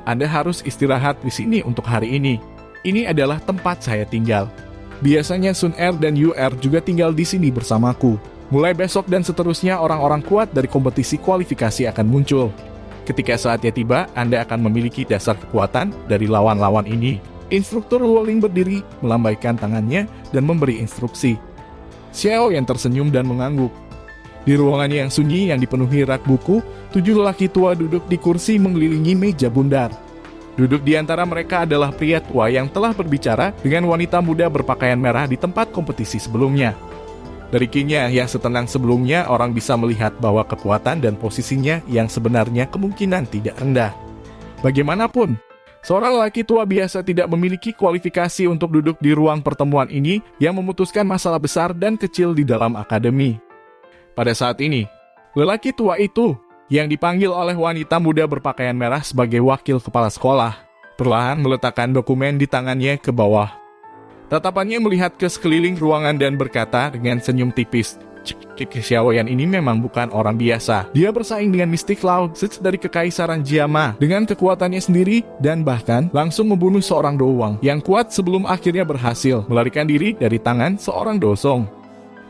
Anda harus istirahat di sini untuk hari ini. Ini adalah tempat saya tinggal. Biasanya Sun Er dan Yu Er juga tinggal di sini bersamaku. Mulai besok dan seterusnya orang-orang kuat dari kompetisi kualifikasi akan muncul. Ketika saatnya tiba, Anda akan memiliki dasar kekuatan dari lawan-lawan ini. Instruktur Woling berdiri, melambaikan tangannya, dan memberi instruksi. Xiao yang tersenyum dan mengangguk. Di ruangan yang sunyi yang dipenuhi rak buku, 7 lelaki tua duduk di kursi mengelilingi meja bundar. Duduk di antara mereka adalah pria tua yang telah berbicara dengan wanita muda berpakaian merah di tempat kompetisi sebelumnya. Dari kinya yang setenang sebelumnya, orang bisa melihat bahwa kekuatan dan posisinya yang sebenarnya kemungkinan tidak rendah. Bagaimanapun, seorang lelaki tua biasa tidak memiliki kualifikasi untuk duduk di ruang pertemuan ini yang memutuskan masalah besar dan kecil di dalam akademi. Pada saat ini, lelaki tua itu, yang dipanggil oleh wanita muda berpakaian merah sebagai wakil kepala sekolah, perlahan meletakkan dokumen di tangannya ke bawah. Tatapannya melihat ke sekeliling ruangan dan berkata dengan senyum tipis, Xiaoyan ini memang bukan orang biasa. Dia bersaing dengan Mystic Cloud dari Kekaisaran Jiama dengan kekuatannya sendiri dan bahkan langsung membunuh seorang doang yang kuat sebelum akhirnya berhasil melarikan diri dari tangan seorang dosong.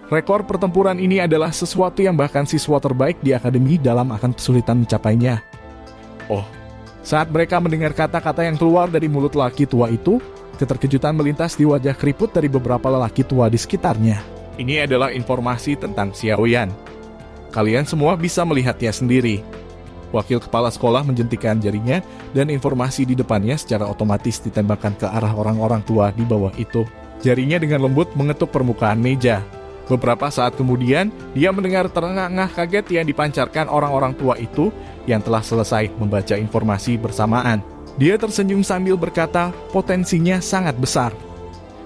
Rekor pertempuran ini adalah sesuatu yang bahkan siswa terbaik di akademi dalam akan kesulitan mencapainya. Oh, saat mereka mendengar kata-kata yang keluar dari mulut lelaki tua itu, keterkejutan melintas di wajah keriput dari beberapa lelaki tua di sekitarnya. Ini adalah informasi tentang Xiaoyan. Kalian semua bisa melihatnya sendiri. Wakil kepala sekolah menjentikan jarinya dan informasi di depannya secara otomatis ditembakkan ke arah orang-orang tua di bawah itu. Jarinya dengan lembut mengetuk permukaan meja. Beberapa saat kemudian, dia mendengar terengah-engah kaget yang dipancarkan orang-orang tua itu yang telah selesai membaca informasi bersamaan. Dia tersenyum sambil berkata, potensinya sangat besar.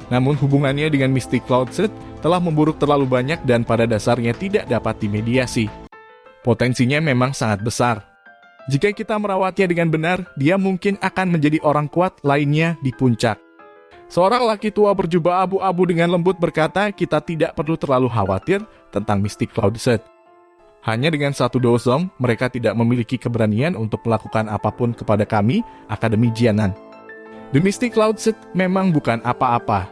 Namun hubungannya dengan Mystic Cloudset telah memburuk terlalu banyak dan pada dasarnya tidak dapat dimediasi. Potensinya memang sangat besar. Jika kita merawatnya dengan benar, dia mungkin akan menjadi orang kuat lainnya di puncak. Seorang laki tua berjubah abu-abu dengan lembut berkata, kita tidak perlu terlalu khawatir tentang Mystic Cloudset. Hanya dengan satu dosong, mereka tidak memiliki keberanian untuk melakukan apapun kepada kami, Akademi Jianan. The Mystic Cloudset memang bukan apa-apa.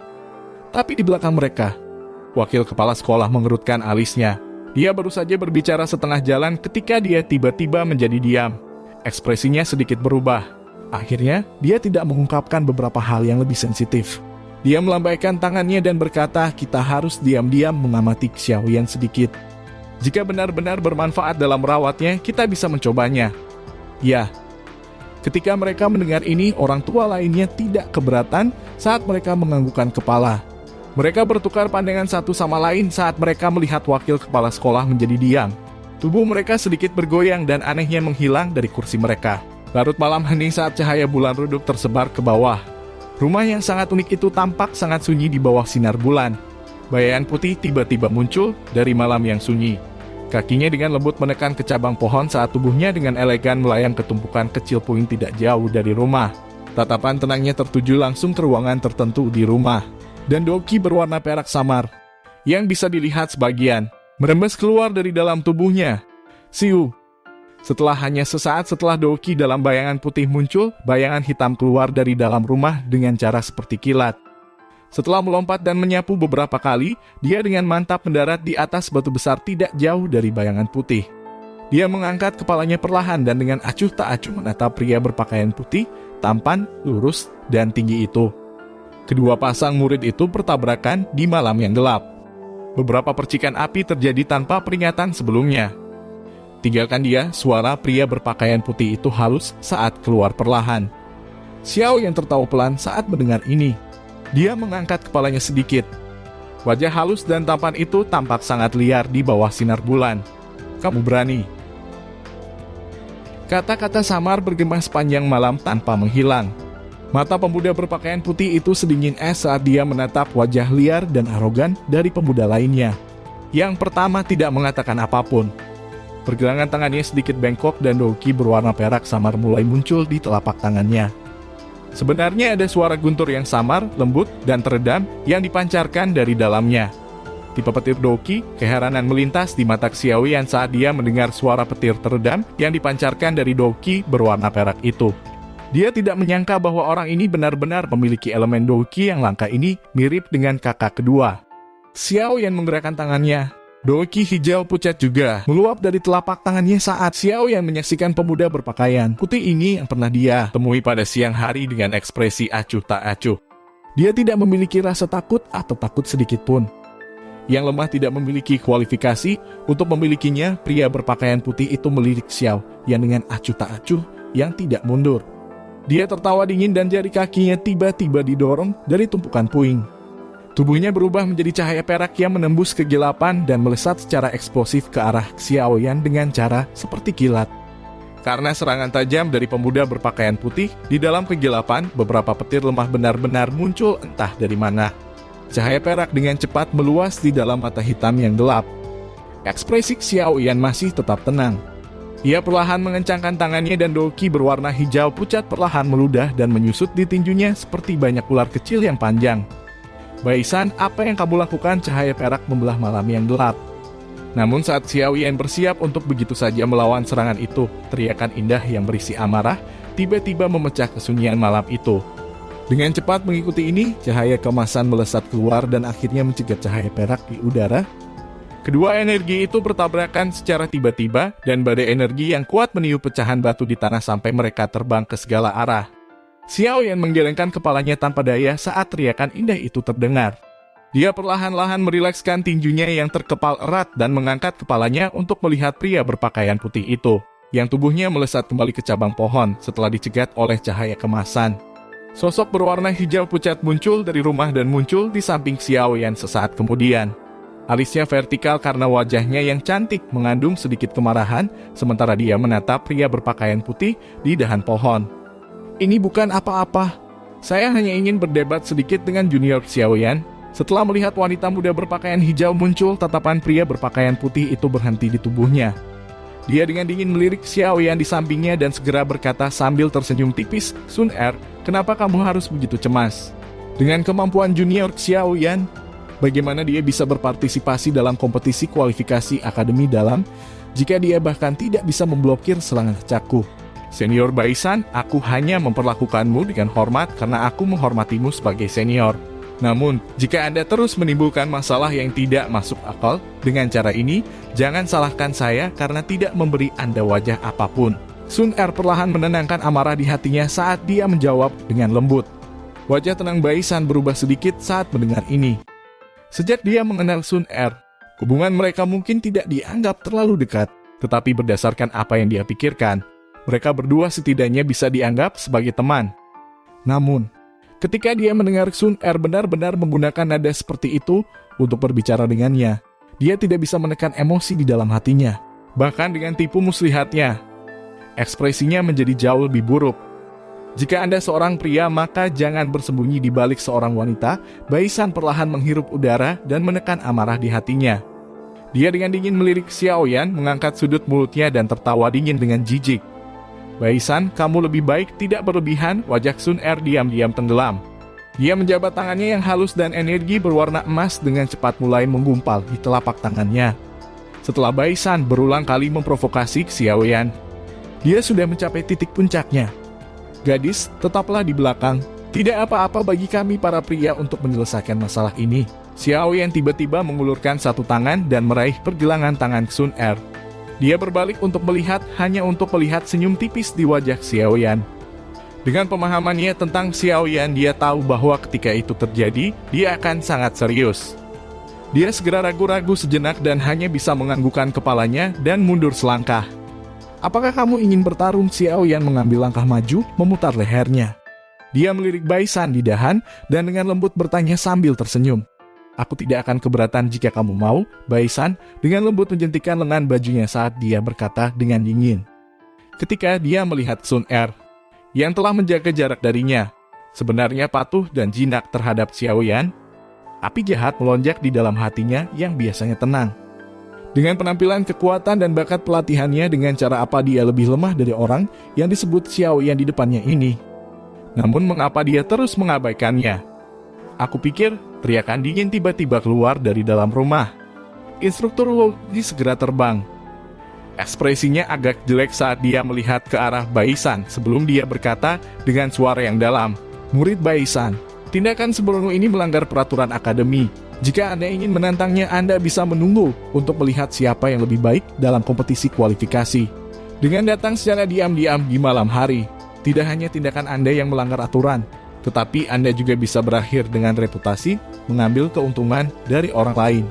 Tapi di belakang mereka, wakil kepala sekolah mengerutkan alisnya. Dia baru saja berbicara setengah jalan ketika dia tiba-tiba menjadi diam. Ekspresinya sedikit berubah. Akhirnya, dia tidak mengungkapkan beberapa hal yang lebih sensitif. Dia melambaikan tangannya dan berkata, kita harus diam-diam mengamati Xiaoyan sedikit. Jika benar-benar bermanfaat dalam merawatnya, kita bisa mencobanya. Ya, ketika mereka mendengar ini, orang tua lainnya tidak keberatan saat mereka menganggukkan kepala. Mereka bertukar pandangan satu sama lain saat mereka melihat wakil kepala sekolah menjadi diam. Tubuh mereka sedikit bergoyang dan anehnya menghilang dari kursi mereka. Larut malam hening saat cahaya bulan redup tersebar ke bawah. Rumah yang sangat unik itu tampak sangat sunyi di bawah sinar bulan. Bayangan putih tiba-tiba muncul dari malam yang sunyi. Kakinya dengan lembut menekan ke cabang pohon saat tubuhnya dengan elegan melayang ke tumpukan kecil puing tidak jauh dari rumah. Tatapan tenangnya tertuju langsung ke ruangan tertentu di rumah. Dan doki berwarna perak samar, yang bisa dilihat sebagian, merembes keluar dari dalam tubuhnya. Siu. Setelah hanya sesaat setelah doki dalam bayangan putih muncul, bayangan hitam keluar dari dalam rumah dengan cara seperti kilat. Setelah melompat dan menyapu beberapa kali, dia dengan mantap mendarat di atas batu besar tidak jauh dari bayangan putih. Dia mengangkat kepalanya perlahan dan dengan acuh tak acuh menatap pria berpakaian putih, tampan, lurus, dan tinggi itu. Kedua pasang murid itu bertabrakan di malam yang gelap. Beberapa percikan api terjadi tanpa peringatan sebelumnya. Tinggalkan dia, suara pria berpakaian putih itu halus saat keluar perlahan. Xiao yang tertawa pelan saat mendengar ini. Dia mengangkat kepalanya sedikit. Wajah halus dan tampan itu tampak sangat liar di bawah sinar bulan. Kamu berani. Kata-kata samar bergema sepanjang malam tanpa menghilang. Mata pemuda berpakaian putih itu sedingin es saat dia menatap wajah liar dan arogan dari pemuda lainnya. Yang pertama tidak mengatakan apapun. Pergelangan tangannya sedikit bengkok dan doki berwarna perak samar mulai muncul di telapak tangannya. Sebenarnya ada suara guntur yang samar, lembut, dan teredam yang dipancarkan dari dalamnya. Tipe petir doki, keheranan melintas di mata Xiaoyan saat dia mendengar suara petir teredam yang dipancarkan dari doki berwarna perak itu. Dia tidak menyangka bahwa orang ini benar-benar memiliki elemen doki yang langka ini mirip dengan kakak kedua. Xiaoyan menggerakkan tangannya. Doki hijau pucat juga meluap dari telapak tangannya saat Xiaoyan menyaksikan pemuda berpakaian putih ini yang pernah dia temui pada siang hari dengan ekspresi acuh tak acuh. Dia tidak memiliki rasa takut atau takut sedikit pun. Yang lemah tidak memiliki kualifikasi untuk memilikinya, pria berpakaian putih itu melirik Xiao yang dengan acuh tak acuh yang tidak mundur. Dia tertawa dingin dan jari kakinya tiba-tiba didorong dari tumpukan puing. Tubuhnya berubah menjadi cahaya perak yang menembus kegelapan dan melesat secara eksplosif ke arah Xiaoyan dengan cara seperti kilat. Karena serangan tajam dari pemuda berpakaian putih, di dalam kegelapan beberapa petir lemah benar-benar muncul entah dari mana. Cahaya perak dengan cepat meluas di dalam mata hitam yang gelap. Ekspresi Xiaoyan masih tetap tenang. Ia perlahan mengencangkan tangannya dan doki berwarna hijau pucat perlahan meludah dan menyusut di tinjunya seperti banyak ular kecil yang panjang. Baisan, apa yang kamu lakukan? Cahaya perak membelah malam yang gelap. Namun saat Xiaoyan bersiap untuk begitu saja melawan serangan itu, teriakan indah yang berisi amarah tiba-tiba memecah kesunyian malam itu. Dengan cepat mengikuti ini, cahaya kemasan melesat keluar dan akhirnya mencegat cahaya perak di udara Kedua energi itu bertabrakan secara tiba-tiba dan badai energi yang kuat meniup pecahan batu di tanah sampai mereka terbang ke segala arah. Xiaoyan menggelengkan kepalanya tanpa daya saat teriakan indah itu terdengar. Dia perlahan-lahan merilekskan tinjunya yang terkepal erat dan mengangkat kepalanya untuk melihat pria berpakaian putih itu, yang tubuhnya melesat kembali ke cabang pohon setelah dicegat oleh cahaya kemasan. Sosok berwarna hijau pucat muncul dari rumah dan muncul di samping Xiaoyan sesaat kemudian. Alisnya vertikal karena wajahnya yang cantik mengandung sedikit kemarahan, sementara dia menatap pria berpakaian putih di dahan pohon. Ini bukan apa-apa. Saya hanya ingin berdebat sedikit dengan Junior Xiaoyan. Setelah melihat wanita muda berpakaian hijau muncul, tatapan pria berpakaian putih itu berhenti di tubuhnya. Dia dengan dingin melirik Xiaoyan di sampingnya dan segera berkata sambil tersenyum tipis, "Sun Er, kenapa kamu harus begitu cemas? Dengan kemampuan Junior Xiaoyan, bagaimana dia bisa berpartisipasi dalam kompetisi kualifikasi akademi dalam jika dia bahkan tidak bisa memblokir serangan Caku? Senior Baisan, aku hanya memperlakukanmu dengan hormat karena aku menghormatimu sebagai senior. Namun, jika Anda terus menimbulkan masalah yang tidak masuk akal dengan cara ini, jangan salahkan saya karena tidak memberi Anda wajah apapun." Sun Er perlahan menenangkan amarah di hatinya saat dia menjawab dengan lembut. Wajah tenang Baisan berubah sedikit saat mendengar ini. Sejak dia mengenal Sun Er, hubungan mereka mungkin tidak dianggap terlalu dekat, tetapi berdasarkan apa yang dia pikirkan, mereka berdua setidaknya bisa dianggap sebagai teman. Namun, ketika dia mendengar Sun Er benar-benar menggunakan nada seperti itu untuk berbicara dengannya, dia tidak bisa menekan emosi di dalam hatinya. Bahkan dengan tipu muslihatnya, ekspresinya menjadi jauh lebih buruk. Jika Anda seorang pria, maka jangan bersembunyi di balik seorang wanita. Baisan perlahan menghirup udara dan menekan amarah di hatinya. Dia dengan dingin melirik Xiaoyan, mengangkat sudut mulutnya dan tertawa dingin dengan jijik. "Baisan, kamu lebih baik tidak berlebihan." Wajah Sun Er diam-diam tenggelam. Dia menjabat tangannya yang halus dan energi berwarna emas dengan cepat mulai menggumpal di telapak tangannya. Setelah Baisan berulang kali memprovokasi Xiaoyan, dia sudah mencapai titik puncaknya. "Gadis, tetaplah di belakang. Tidak apa-apa bagi kami para pria untuk menyelesaikan masalah ini." Xiaoyan tiba-tiba mengulurkan satu tangan dan meraih pergelangan tangan Sun Er. Dia berbalik untuk melihat, hanya untuk melihat senyum tipis di wajah Xiaoyan. Dengan pemahamannya tentang Xiaoyan, dia tahu bahwa ketika itu terjadi, dia akan sangat serius. Dia segera ragu-ragu sejenak dan hanya bisa menganggukkan kepalanya dan mundur selangkah. "Apakah kamu ingin bertarung?" Xiaoyan mengambil langkah maju, memutar lehernya. Dia melirik Baisan di dahan dan dengan lembut bertanya sambil tersenyum. "Aku tidak akan keberatan jika kamu mau." Baisan dengan lembut menjentikan lengan bajunya saat dia berkata dengan dingin. Ketika dia melihat Sun Er, yang telah menjaga jarak darinya, sebenarnya patuh dan jinak terhadap Xiaoyan, api jahat melonjak di dalam hatinya yang biasanya tenang. Dengan penampilan kekuatan dan bakat pelatihannya, dengan cara apa dia lebih lemah dari orang yang disebut Xiaoyan di depannya ini? Namun mengapa dia terus mengabaikannya? Aku pikir teriakan dingin tiba-tiba keluar dari dalam rumah. Instruktur Wolji segera terbang. Ekspresinya agak jelek saat dia melihat ke arah Baisan sebelum dia berkata dengan suara yang dalam, "Murid Baisan, tindakan sebelum ini melanggar peraturan akademi. Jika Anda ingin menantangnya, Anda bisa menunggu untuk melihat siapa yang lebih baik dalam kompetisi kualifikasi. Dengan datang secara diam-diam di malam hari, tidak hanya tindakan Anda yang melanggar aturan, tetapi Anda juga bisa berakhir dengan reputasi mengambil keuntungan dari orang lain."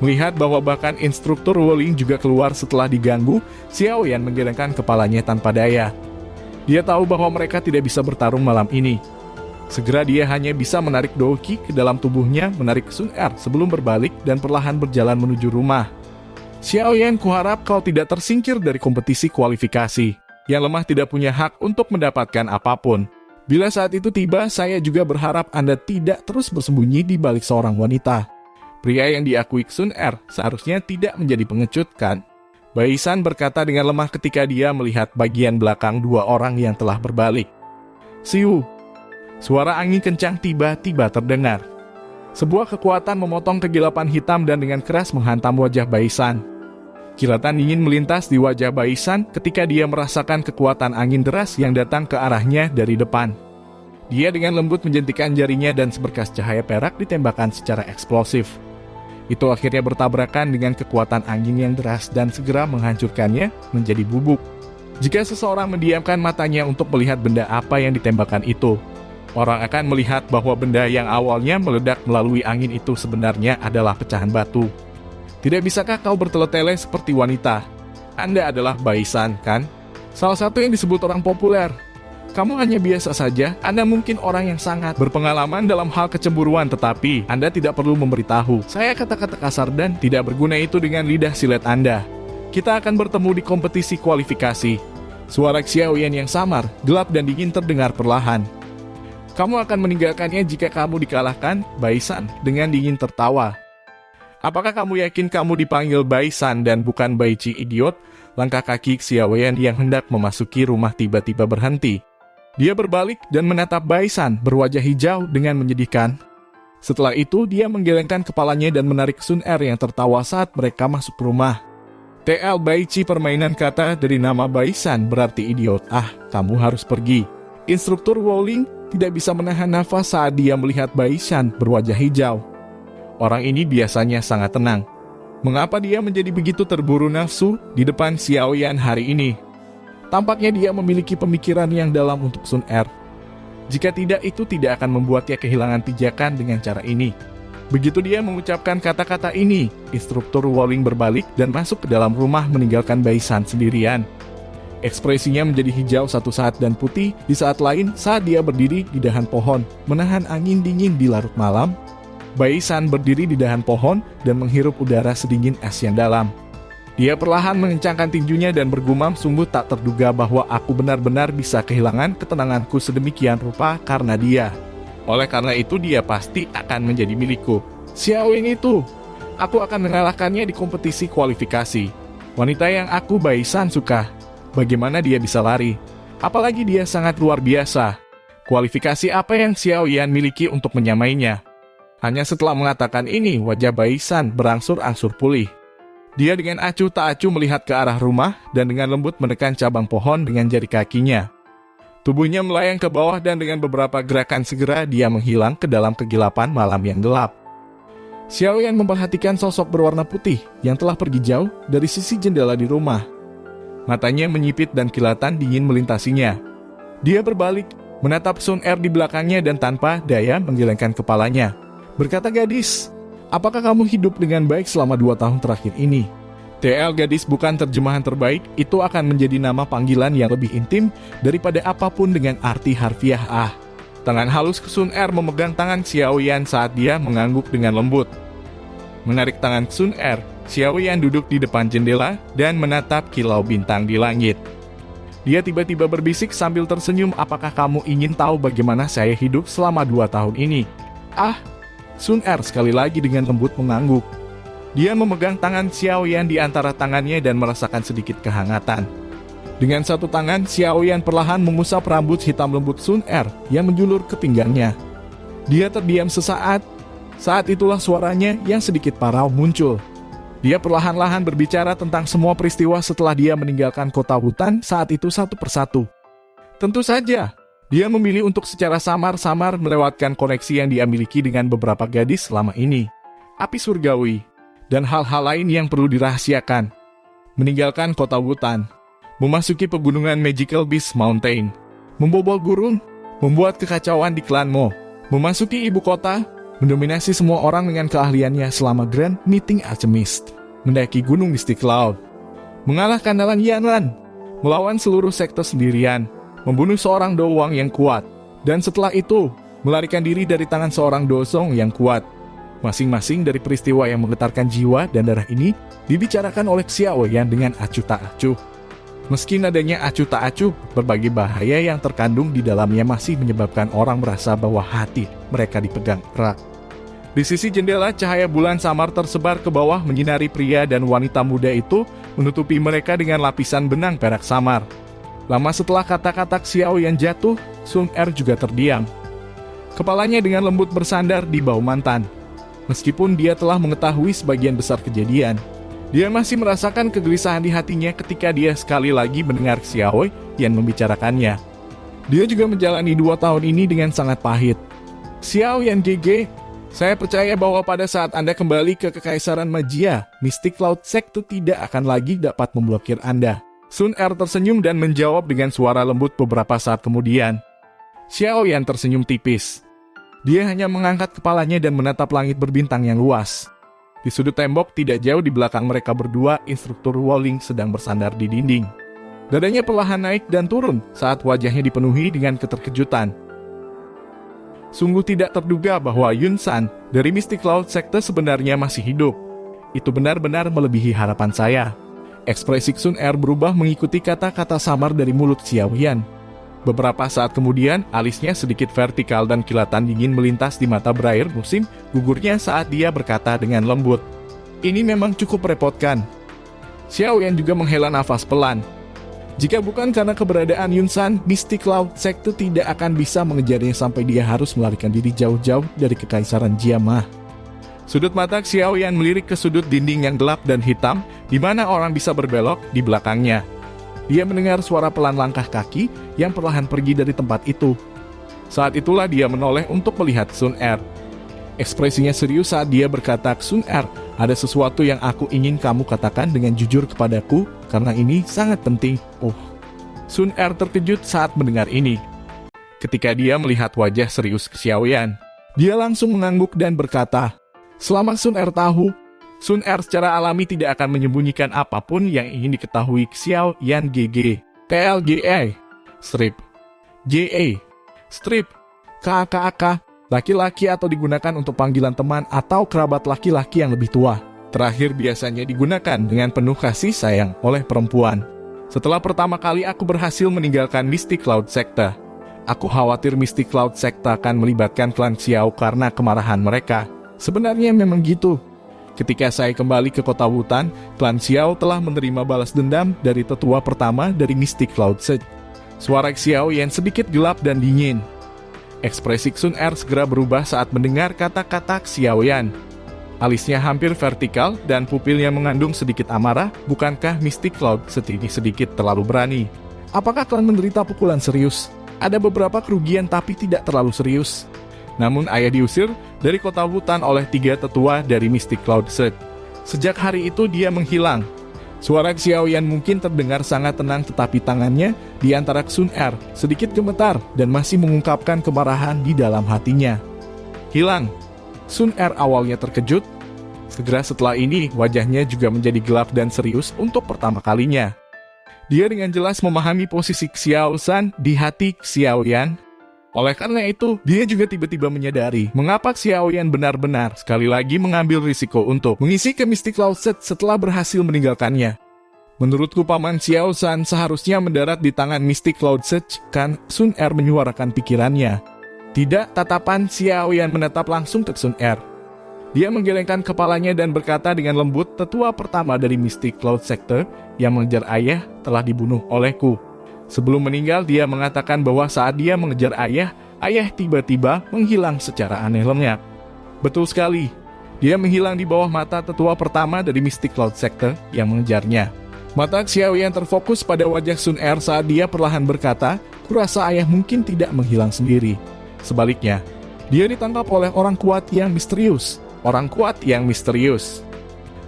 Melihat bahwa bahkan instruktur Wuling juga keluar setelah diganggu, Xiaoyan menggelengkan kepalanya tanpa daya. Dia tahu bahwa mereka tidak bisa bertarung malam ini. Segera dia hanya bisa menarik Douki ke dalam tubuhnya, menarik Sun Er sebelum berbalik dan perlahan berjalan menuju rumah. "Xiaoyan, kuharap kau tidak tersingkir dari kompetisi kualifikasi. Yang lemah tidak punya hak untuk mendapatkan apapun. Bila saat itu tiba, saya juga berharap Anda tidak terus bersembunyi di balik seorang wanita." Pria yang diakui Sun Er seharusnya tidak menjadi pengecut, kan? Baisan berkata dengan lemah ketika dia melihat bagian belakang dua orang yang telah berbalik. "Siu!" Suara angin kencang tiba-tiba terdengar. Sebuah kekuatan memotong kegelapan hitam dan dengan keras menghantam wajah Baisan. Kilatan dingin melintas di wajah Baisan ketika dia merasakan kekuatan angin deras yang datang ke arahnya dari depan. Dia dengan lembut menjentikan jarinya dan seberkas cahaya perak ditembakkan secara eksplosif. Itu akhirnya bertabrakan dengan kekuatan angin yang deras dan segera menghancurkannya menjadi bubuk. Jika seseorang mendiamkan matanya untuk melihat benda apa yang ditembakkan itu, orang akan melihat bahwa benda yang awalnya meledak melalui angin itu sebenarnya adalah pecahan batu. Tidak bisakah kau bertele-tele seperti wanita? Anda adalah Baisan, kan? Salah satu yang disebut orang populer. Kamu hanya biasa saja, Anda mungkin orang yang sangat berpengalaman dalam hal kecemburuan, tetapi Anda tidak perlu memberitahu. Saya kata-kata kasar dan tidak berguna itu dengan lidah silet Anda. Kita akan bertemu di kompetisi kualifikasi. Suara Xiaoyan yang samar, gelap dan dingin terdengar perlahan. Kamu akan meninggalkannya jika kamu dikalahkan, Baisan, dengan dingin tertawa. Apakah kamu yakin kamu dipanggil Baisan dan bukan Baici idiot? Langkah kaki Xiaoyan yang hendak memasuki rumah tiba-tiba berhenti. Dia berbalik dan menatap Baisan berwajah hijau dengan menyedihkan. Setelah itu, dia menggelengkan kepalanya dan menarik Sun Er yang tertawa saat mereka masuk rumah. TL Baici permainan kata dari nama Baisan berarti idiot. Kamu harus pergi. Instruktur Wolling tidak bisa menahan nafas saat dia melihat Baisan berwajah hijau. Orang ini biasanya sangat tenang. Mengapa dia menjadi begitu terburu nafsu di depan Xiaoyan hari ini? Tampaknya dia memiliki pemikiran yang dalam untuk Sun Er. Jika tidak, itu tidak akan membuatnya kehilangan pijakan dengan cara ini. Begitu dia mengucapkan kata-kata ini, instruktur Wolling berbalik dan masuk ke dalam rumah meninggalkan Baisan sendirian. Ekspresinya menjadi hijau satu saat dan putih di saat lain saat dia berdiri di dahan pohon, menahan angin dingin di larut malam. Baisan berdiri di dahan pohon dan menghirup udara sedingin es yang dalam. Dia perlahan mengencangkan tinjunya dan bergumam, sungguh tak terduga bahwa aku benar-benar bisa kehilangan ketenanganku sedemikian rupa karena dia. Oleh karena itu dia pasti akan menjadi milikku. Xiaoyan itu, aku akan mengalahkannya di kompetisi kualifikasi. Wanita yang aku Baisan suka. Bagaimana dia bisa lari? Apalagi dia sangat luar biasa. Kualifikasi apa yang Xiaoyan miliki untuk menyamainya? Hanya setelah mengatakan ini, wajah Baisan berangsur-angsur pulih. Dia dengan acuh tak acuh melihat ke arah rumah dan dengan lembut menekan cabang pohon dengan jari kakinya. Tubuhnya melayang ke bawah dan dengan beberapa gerakan segera dia menghilang ke dalam kegelapan malam yang gelap. Xiaoyan memperhatikan sosok berwarna putih yang telah pergi jauh dari sisi jendela di rumah. Matanya menyipit dan kilatan dingin melintasinya. Dia berbalik, menatap Sun Er di belakangnya dan tanpa daya menggelengkan kepalanya. Berkata, gadis, apakah kamu hidup dengan baik selama 2 tahun terakhir ini? TL gadis bukan terjemahan terbaik, itu akan menjadi nama panggilan yang lebih intim daripada apapun dengan arti harfiah. Tangan halus Sun Er memegang tangan Xiaoyan saat dia mengangguk dengan lembut. Menarik tangan Sun Er, Xiaoyan duduk di depan jendela dan menatap kilau bintang di langit. Dia tiba-tiba berbisik sambil tersenyum, apakah kamu ingin tahu bagaimana saya hidup selama 2 tahun ini? Sun Er sekali lagi dengan lembut mengangguk. Dia memegang tangan Xiaoyan di antara tangannya dan merasakan sedikit kehangatan. Dengan satu tangan, Xiaoyan perlahan mengusap rambut hitam lembut Sun Er yang menjulur ke pinggangnya. Dia terdiam sesaat. Saat itulah suaranya yang sedikit parau muncul. Dia perlahan-lahan berbicara tentang semua peristiwa setelah dia meninggalkan kota hutan saat itu satu persatu. Tentu saja, dia memilih untuk secara samar-samar melewatkan koneksi yang dia miliki dengan beberapa gadis selama ini. Api surgawi dan hal-hal lain yang perlu dirahasiakan. Meninggalkan kota hutan, memasuki pegunungan Magical Beast Mountain, membobol gurun, membuat kekacauan di klan Mo, memasuki ibu kota, mendominasi semua orang dengan keahliannya selama Grand Meeting Alchemist, mendaki gunung Mystic Cloud, mengalahkan Dalan Yanlan, melawan seluruh sekte sendirian, membunuh seorang Dowang yang kuat, dan setelah itu, melarikan diri dari tangan seorang Dosong yang kuat. Masing-masing dari peristiwa yang menggetarkan jiwa dan darah ini dibicarakan oleh Xiaoyan dengan acuh tak acuh. Meski nadanya acuh tak acuh, berbagai bahaya yang terkandung di dalamnya masih menyebabkan orang merasa bahwa hati mereka dipegang erat. Di sisi jendela, cahaya bulan samar tersebar ke bawah menyinari pria dan wanita muda itu, menutupi mereka dengan lapisan benang perak samar. Lama setelah kata-kata Xiaoyan jatuh, Sun Er juga terdiam. Kepalanya dengan lembut bersandar di bahu mantan. Meskipun dia telah mengetahui sebagian besar kejadian, dia masih merasakan kegelisahan di hatinya ketika dia sekali lagi mendengar Xiaoyan membicarakannya. Dia juga menjalani 2 tahun ini dengan sangat pahit. Xiaoyan GG, Saya percaya bahwa pada saat Anda kembali ke Kekaisaran Magia, Mystic Cloud Sector tidak akan lagi dapat memblokir Anda. Sun Er tersenyum dan menjawab dengan suara lembut beberapa saat kemudian. Xiao Yan tersenyum tipis. Dia hanya mengangkat kepalanya dan menatap langit berbintang yang luas. Di sudut tembok tidak jauh di belakang mereka berdua, instruktur Wolling sedang bersandar di dinding. Dadanya perlahan naik dan turun saat wajahnya dipenuhi dengan keterkejutan. Sungguh tidak terduga bahwa Yun San dari Mystic Cloud Sector sebenarnya masih hidup. Itu benar-benar melebihi harapan saya. Ekspresi Sun Er berubah mengikuti kata-kata samar dari mulut Xiao Yan. Beberapa saat kemudian, alisnya sedikit vertikal dan kilatan dingin melintas di mata berair musim gugurnya saat dia berkata dengan lembut. Ini memang cukup merepotkan. Xiao Yan juga menghela nafas pelan. Jika bukan karena keberadaan Yun San, Mystic Cloud Sector tidak akan bisa mengejarnya sampai dia harus melarikan diri jauh-jauh dari Kekaisaran Jiamah. Sudut mata Xiao Yan melirik ke sudut dinding yang gelap dan hitam, di mana orang bisa berbelok di belakangnya. Dia mendengar suara pelan langkah kaki yang perlahan pergi dari tempat itu. Saat itulah dia menoleh untuk melihat Sun Er. Ekspresinya serius saat dia berkata, Sun Er, ada sesuatu yang aku ingin kamu katakan dengan jujur kepadaku, karena ini sangat penting. Oh. Sun Er terkejut saat mendengar ini. Ketika dia melihat wajah serius Xiao Yan, dia langsung mengangguk dan berkata, selama Sun Er tahu, Sun Er secara alami tidak akan menyembunyikan apapun yang ingin diketahui Xiao Yan GG. TLGA, strip. JA, strip. KAKAK, laki-laki atau digunakan untuk panggilan teman atau kerabat laki-laki yang lebih tua. Terakhir biasanya digunakan dengan penuh kasih sayang oleh perempuan. Setelah pertama kali aku berhasil meninggalkan Mystic Cloud Sector, aku khawatir Mystic Cloud Sector akan melibatkan klan Xiao karena kemarahan mereka. Sebenarnya memang gitu. Ketika saya kembali ke kota Wutan, klan Xiao telah menerima balas dendam dari tetua pertama dari Mystic Cloud Sector. Suara Xiao Yan sedikit gelap dan dingin. Ekspresi Sun Er segera berubah saat mendengar kata-kata Xiao Yan. Alisnya hampir vertikal dan pupilnya mengandung sedikit amarah. Bukankah Mystic Cloud ini sedikit terlalu berani? Apakah kalian menderita pukulan serius? Ada beberapa kerugian tapi tidak terlalu serius. Namun ayah diusir dari kota Wutan oleh 3 tetua dari Mystic Cloud Sector. Sejak hari itu dia menghilang. Suara Xiao Yan mungkin terdengar sangat tenang, tetapi tangannya di antara Sun Er sedikit gemetar dan masih mengungkapkan kemarahan di dalam hatinya. Hilang. Sun Er awalnya terkejut. Segera setelah ini, wajahnya juga menjadi gelap dan serius untuk pertama kalinya. Dia dengan jelas memahami posisi Xiao San di hati Xiao Yan. Oleh karena itu, dia juga tiba-tiba menyadari mengapa Xiao Yan benar-benar sekali lagi mengambil risiko untuk mengisi ke Mystic Cloud Sector setelah berhasil meninggalkannya. Menurutku, Paman Xiao San seharusnya mendarat di tangan Mystic Cloud Sector, kan? Sun Er menyuarakan pikirannya. Tidak, tatapan Xiao Yan menatap langsung ke Sun Er. Dia menggelengkan kepalanya dan berkata dengan lembut, tetua pertama dari Mystic Cloud Sector yang mengejar ayah telah dibunuh olehku. Sebelum meninggal, dia mengatakan bahwa saat dia mengejar ayah tiba-tiba menghilang secara aneh lenyap. Betul sekali, dia menghilang di bawah mata tetua pertama dari Mystic Cloud Sector yang mengejarnya. Mata Xiao Yan terfokus pada wajah Sun Er saat dia perlahan berkata, kurasa ayah mungkin tidak menghilang sendiri. Sebaliknya, dia ditangkap oleh orang kuat yang misterius. Orang kuat yang misterius.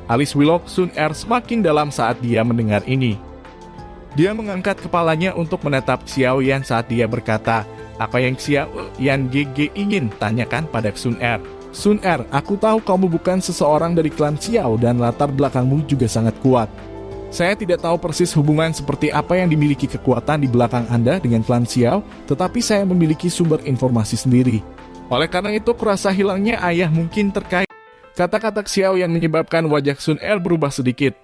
Alis Willow Sun Er semakin dalam saat dia mendengar ini. Dia mengangkat kepalanya untuk menatap Xiao Yan saat dia berkata, apa yang Xiao Yan GG ingin tanyakan pada Sun Er. Sun Er, aku tahu kamu bukan seseorang dari klan Xiao dan latar belakangmu juga sangat kuat. Saya tidak tahu persis hubungan seperti apa yang dimiliki kekuatan di belakang Anda dengan klan Xiao, tetapi saya memiliki sumber informasi sendiri. Oleh karena itu, kurasa hilangnya ayah mungkin terkait. Kata-kata Xiao Yan menyebabkan wajah Sun Er berubah sedikit.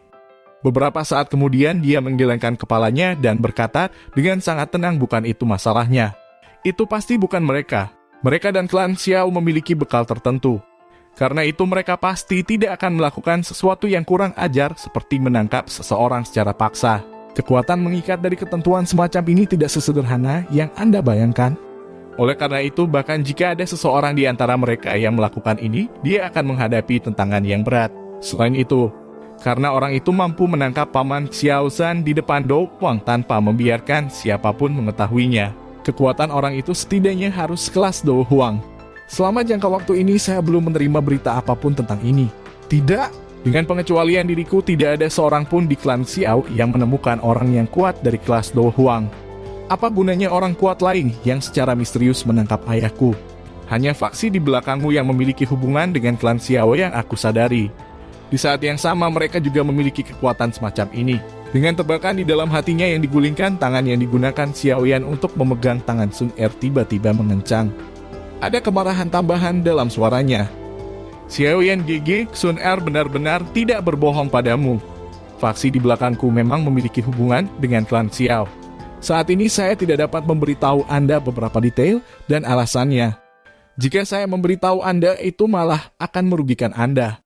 Beberapa saat kemudian dia menggelengkan kepalanya dan berkata dengan sangat tenang, bukan itu masalahnya. Itu pasti bukan mereka. Mereka dan klan Xiao memiliki bekal tertentu. Karena itu mereka pasti tidak akan melakukan sesuatu yang kurang ajar seperti menangkap seseorang secara paksa. Kekuatan mengikat dari ketentuan semacam ini tidak sesederhana yang Anda bayangkan. Oleh karena itu, bahkan jika ada seseorang di antara mereka yang melakukan ini, dia akan menghadapi tantangan yang berat. Selain itu, karena orang itu mampu menangkap Paman Xiao San di depan Do Huang tanpa membiarkan siapapun mengetahuinya. Kekuatan orang itu setidaknya harus sekelas Do Huang. Selama jangka waktu ini saya belum menerima berita apapun tentang ini. Tidak. Dengan pengecualian diriku, tidak ada seorang pun di klan Xiao yang menemukan orang yang kuat dari kelas Do Huang. Apa gunanya orang kuat lain yang secara misterius menangkap ayahku? Hanya faksi di belakangmu yang memiliki hubungan dengan klan Xiao yang aku sadari. Di saat yang sama mereka juga memiliki kekuatan semacam ini. Dengan tebakan di dalam hatinya yang digulingkan, tangan yang digunakan Xiaoyan untuk memegang tangan Sun Er tiba-tiba mengencang. Ada kemarahan tambahan dalam suaranya. Xiaoyan GG, Sun Er benar-benar tidak berbohong padamu. Faksi di belakangku memang memiliki hubungan dengan klan Xiao. Saat ini saya tidak dapat memberitahu Anda beberapa detail dan alasannya. Jika saya memberitahu Anda, itu malah akan merugikan Anda.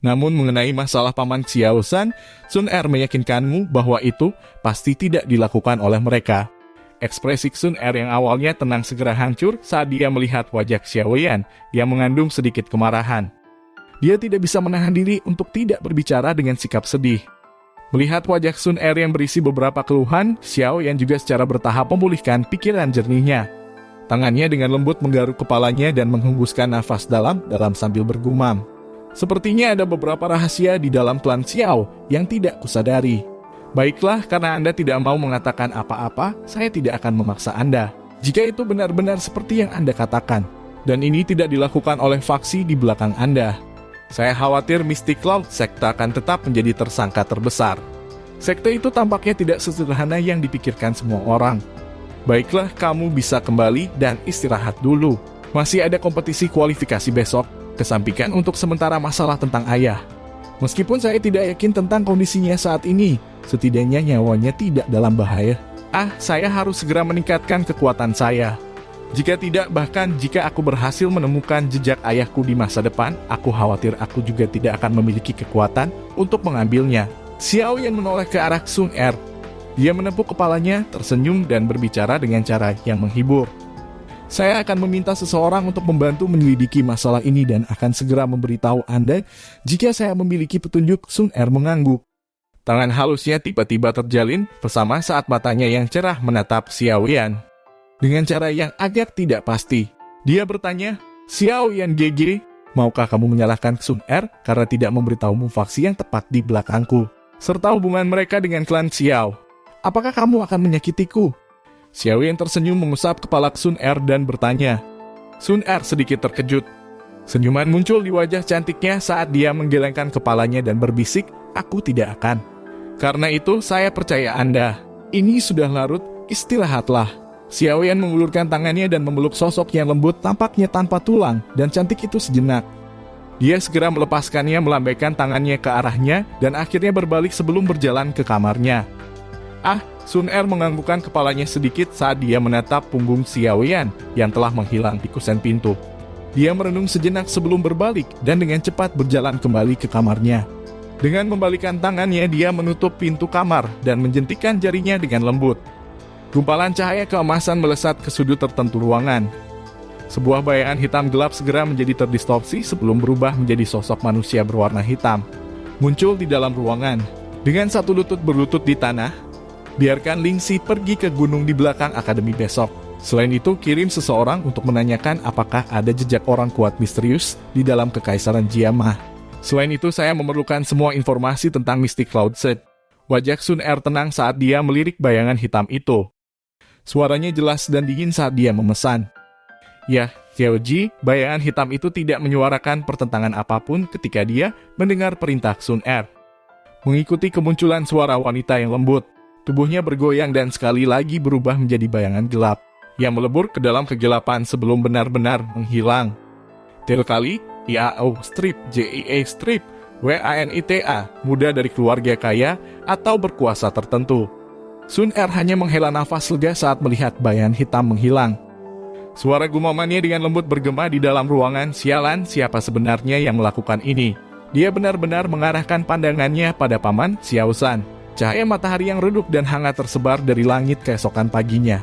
Namun mengenai masalah Paman Xiao San, Sun Er meyakinkanmu bahwa itu pasti tidak dilakukan oleh mereka. Ekspresi Sun Er yang awalnya tenang segera hancur saat dia melihat wajah Xiaoyan yang mengandung sedikit kemarahan. Dia tidak bisa menahan diri untuk tidak berbicara dengan sikap sedih. Melihat wajah Sun Er yang berisi beberapa keluhan, Xiaoyan juga secara bertahap memulihkan pikiran jernihnya. Tangannya dengan lembut menggaruk kepalanya dan menghembuskan nafas dalam sambil bergumam. Sepertinya ada beberapa rahasia di dalam klan Xiao yang tidak kusadari. Baiklah, karena Anda tidak mau mengatakan apa-apa, saya tidak akan memaksa Anda. Jika itu benar-benar seperti yang Anda katakan, dan ini tidak dilakukan oleh faksi di belakang Anda, saya khawatir Mystic Cloud sekte akan tetap menjadi tersangka terbesar. Sekte itu tampaknya tidak sesederhana yang dipikirkan semua orang. Baiklah, kamu bisa kembali dan istirahat dulu. Masih ada kompetisi kualifikasi besok. Kesampingkan untuk sementara masalah tentang ayah. Meskipun saya tidak yakin tentang kondisinya saat ini, setidaknya nyawanya tidak dalam bahaya. Saya harus segera meningkatkan kekuatan saya. Jika tidak, bahkan jika aku berhasil menemukan jejak ayahku di masa depan, aku khawatir aku juga tidak akan memiliki kekuatan untuk mengambilnya. Xiaoyan menoleh ke arah Sun Er. Dia menepuk kepalanya, tersenyum dan berbicara dengan cara yang menghibur. Saya akan meminta seseorang untuk membantu menyelidiki masalah ini dan akan segera memberitahu Anda jika saya memiliki petunjuk. Sun Er mengangguk. Tangan halusnya tiba-tiba terjalin bersama saat matanya yang cerah menatap Xiaoyan. Dengan cara yang agak tidak pasti, dia bertanya, Xiaoyan GG, maukah kamu menyalahkan Sun Er karena tidak memberitahumu faksi yang tepat di belakangku, serta hubungan mereka dengan klan Xiao? Apakah kamu akan menyakitiku? Xiaoyan tersenyum mengusap kepala Sun Er dan bertanya. Sun Er sedikit terkejut. Senyuman muncul di wajah cantiknya saat dia menggelengkan kepalanya dan berbisik, aku tidak akan. Karena itu saya percaya Anda. Ini sudah larut, istirahatlah. Xiaoyan mengulurkan tangannya dan memeluk sosok yang lembut tampaknya tanpa tulang dan cantik itu sejenak. Dia segera melepaskannya, melambaikan tangannya ke arahnya dan akhirnya berbalik sebelum berjalan ke kamarnya. Sun Er menganggukkan kepalanya sedikit saat dia menatap punggung Xiaoyan yang telah menghilang di kusen pintu. Dia merenung sejenak sebelum berbalik dan dengan cepat berjalan kembali ke kamarnya. Dengan membalikkan tangannya, dia menutup pintu kamar dan menjentikan jarinya dengan lembut. Gumpalan cahaya keemasan melesat ke sudut tertentu ruangan. Sebuah bayangan hitam gelap segera menjadi terdistorsi sebelum berubah menjadi sosok manusia berwarna hitam. Muncul di dalam ruangan. Dengan satu lutut berlutut di tanah, biarkan Lingxi pergi ke gunung di belakang akademi besok. Selain itu, kirim seseorang untuk menanyakan apakah ada jejak orang kuat misterius di dalam kekaisaran Jiamah. Selain itu, saya memerlukan semua informasi tentang Mystic Cloud Set. Wajah Sun Er tenang saat dia melirik bayangan hitam itu. Suaranya jelas dan dingin saat dia memesan. Ya, Xiaoji, bayangan hitam itu tidak menyuarakan pertentangan apapun ketika dia mendengar perintah Sun Er. Mengikuti kemunculan suara wanita yang lembut, tubuhnya bergoyang dan sekali lagi berubah menjadi bayangan gelap, yang melebur ke dalam kegelapan sebelum benar-benar menghilang. Kali, IAO strip, JIA strip, WANITA, muda dari keluarga kaya atau berkuasa tertentu. Sun Er hanya menghela nafas lega saat melihat bayangan hitam menghilang. Suara gumamannya dengan lembut bergema di dalam ruangan. Sialan, siapa sebenarnya yang melakukan ini? Dia benar-benar mengarahkan pandangannya pada Paman Xiao San. Cahaya matahari yang redup dan hangat tersebar dari langit keesokan paginya.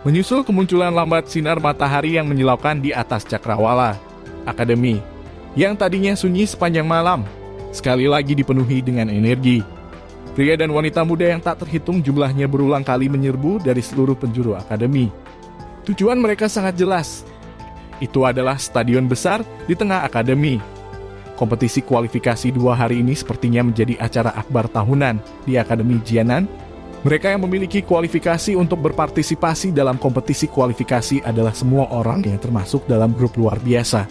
Menyusul kemunculan lambat sinar matahari yang menyilaukan di atas cakrawala akademi, yang tadinya sunyi sepanjang malam, sekali lagi dipenuhi dengan energi. Pria dan wanita muda yang tak terhitung jumlahnya berulang kali menyerbu dari seluruh penjuru akademi. Tujuan mereka sangat jelas, Itu adalah stadion besar di tengah akademi. Kompetisi kualifikasi 2 hari ini sepertinya menjadi acara akbar tahunan di Akademi Jianan. Mereka yang memiliki kualifikasi untuk berpartisipasi dalam kompetisi kualifikasi adalah semua orang yang termasuk dalam grup luar biasa.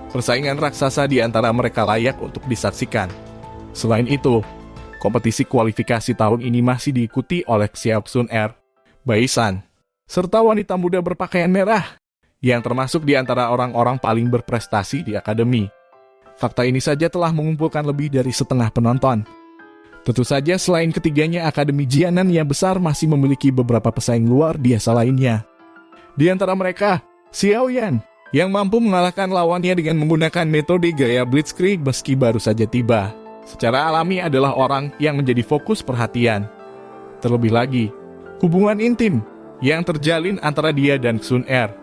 Persaingan raksasa di antara mereka layak untuk disaksikan. Selain itu, kompetisi kualifikasi tahun ini masih diikuti oleh Xiao Sun-er, Bai San, serta wanita muda berpakaian merah, yang termasuk di antara orang-orang paling berprestasi di akademi. Fakta ini saja telah mengumpulkan lebih dari setengah penonton. Tentu saja selain ketiganya, Akademi Jianan yang besar masih memiliki beberapa pesaing luar biasa lainnya. Di antara mereka, Xiao Yan, yang mampu mengalahkan lawannya dengan menggunakan metode gaya Blitzkrieg meski baru saja tiba. Secara alami adalah orang yang menjadi fokus perhatian. Terlebih lagi, hubungan intim yang terjalin antara dia dan Sun-er,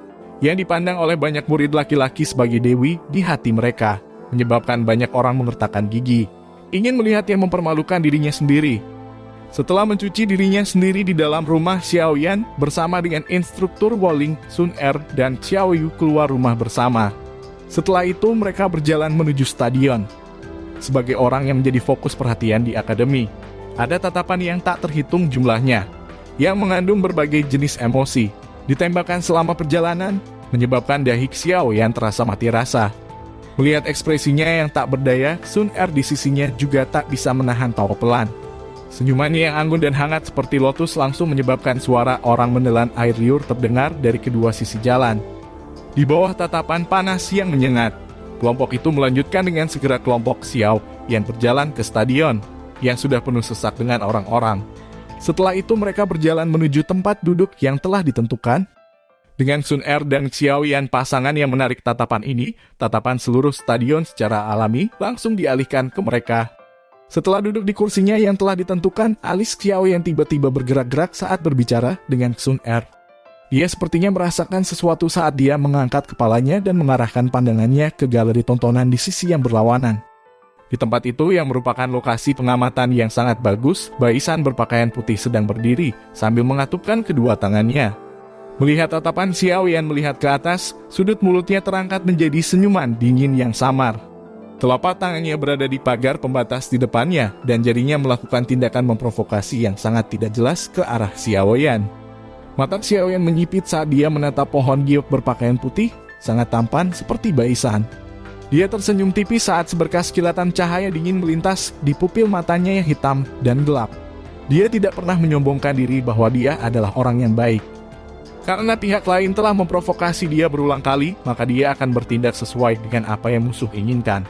yang dipandang oleh banyak murid laki-laki sebagai dewi di hati mereka, menyebabkan banyak orang mengertakkan gigi, ingin melihatnya mempermalukan dirinya sendiri. Setelah mencuci dirinya sendiri di dalam rumah, Xiao Yan bersama dengan instruktur bowling Sun-er dan Xiao Yu keluar rumah bersama. Setelah itu mereka berjalan menuju stadion. Sebagai orang yang menjadi fokus perhatian di akademi, ada tatapan yang tak terhitung jumlahnya, yang mengandung berbagai jenis emosi, ditembakkan selama perjalanan, menyebabkan dahi Xiao Yan terasa mati rasa. Melihat ekspresinya yang tak berdaya, Sun-er di sisinya juga tak bisa menahan tawa pelan. Senyumannya yang anggun dan hangat seperti lotus langsung menyebabkan suara orang menelan air liur terdengar dari kedua sisi jalan. Di bawah tatapan panas yang menyengat, kelompok itu melanjutkan dengan segera kelompok Xiao yang berjalan ke stadion, yang sudah penuh sesak dengan orang-orang. Setelah itu mereka berjalan menuju tempat duduk yang telah ditentukan. Dengan Sun-er dan Xiao Yan pasangan yang menarik tatapan ini, tatapan seluruh stadion secara alami langsung dialihkan ke mereka. Setelah duduk di kursinya yang telah ditentukan, alis Xiao Yan tiba-tiba bergerak-gerak saat berbicara dengan Sun-er. Dia sepertinya merasakan sesuatu saat dia mengangkat kepalanya dan mengarahkan pandangannya ke galeri tontonan di sisi yang berlawanan. Di tempat itu yang merupakan lokasi pengamatan yang sangat bagus, Bai San berpakaian putih sedang berdiri sambil mengatupkan kedua tangannya. Melihat tatapan Xiao Yan melihat ke atas, sudut mulutnya terangkat menjadi senyuman dingin yang samar. Telapak tangannya berada di pagar pembatas di depannya dan jarinya melakukan tindakan memprovokasi yang sangat tidak jelas ke arah Xiao Yan. Mata Xiao Yan menyipit saat dia menatap pohon giok berpakaian putih, sangat tampan seperti Bai San. Dia tersenyum tipis saat seberkas kilatan cahaya dingin melintas di pupil matanya yang hitam dan gelap. Dia tidak pernah menyombongkan diri bahwa dia adalah orang yang baik. Karena pihak lain telah memprovokasi dia berulang kali, maka dia akan bertindak sesuai dengan apa yang musuh inginkan.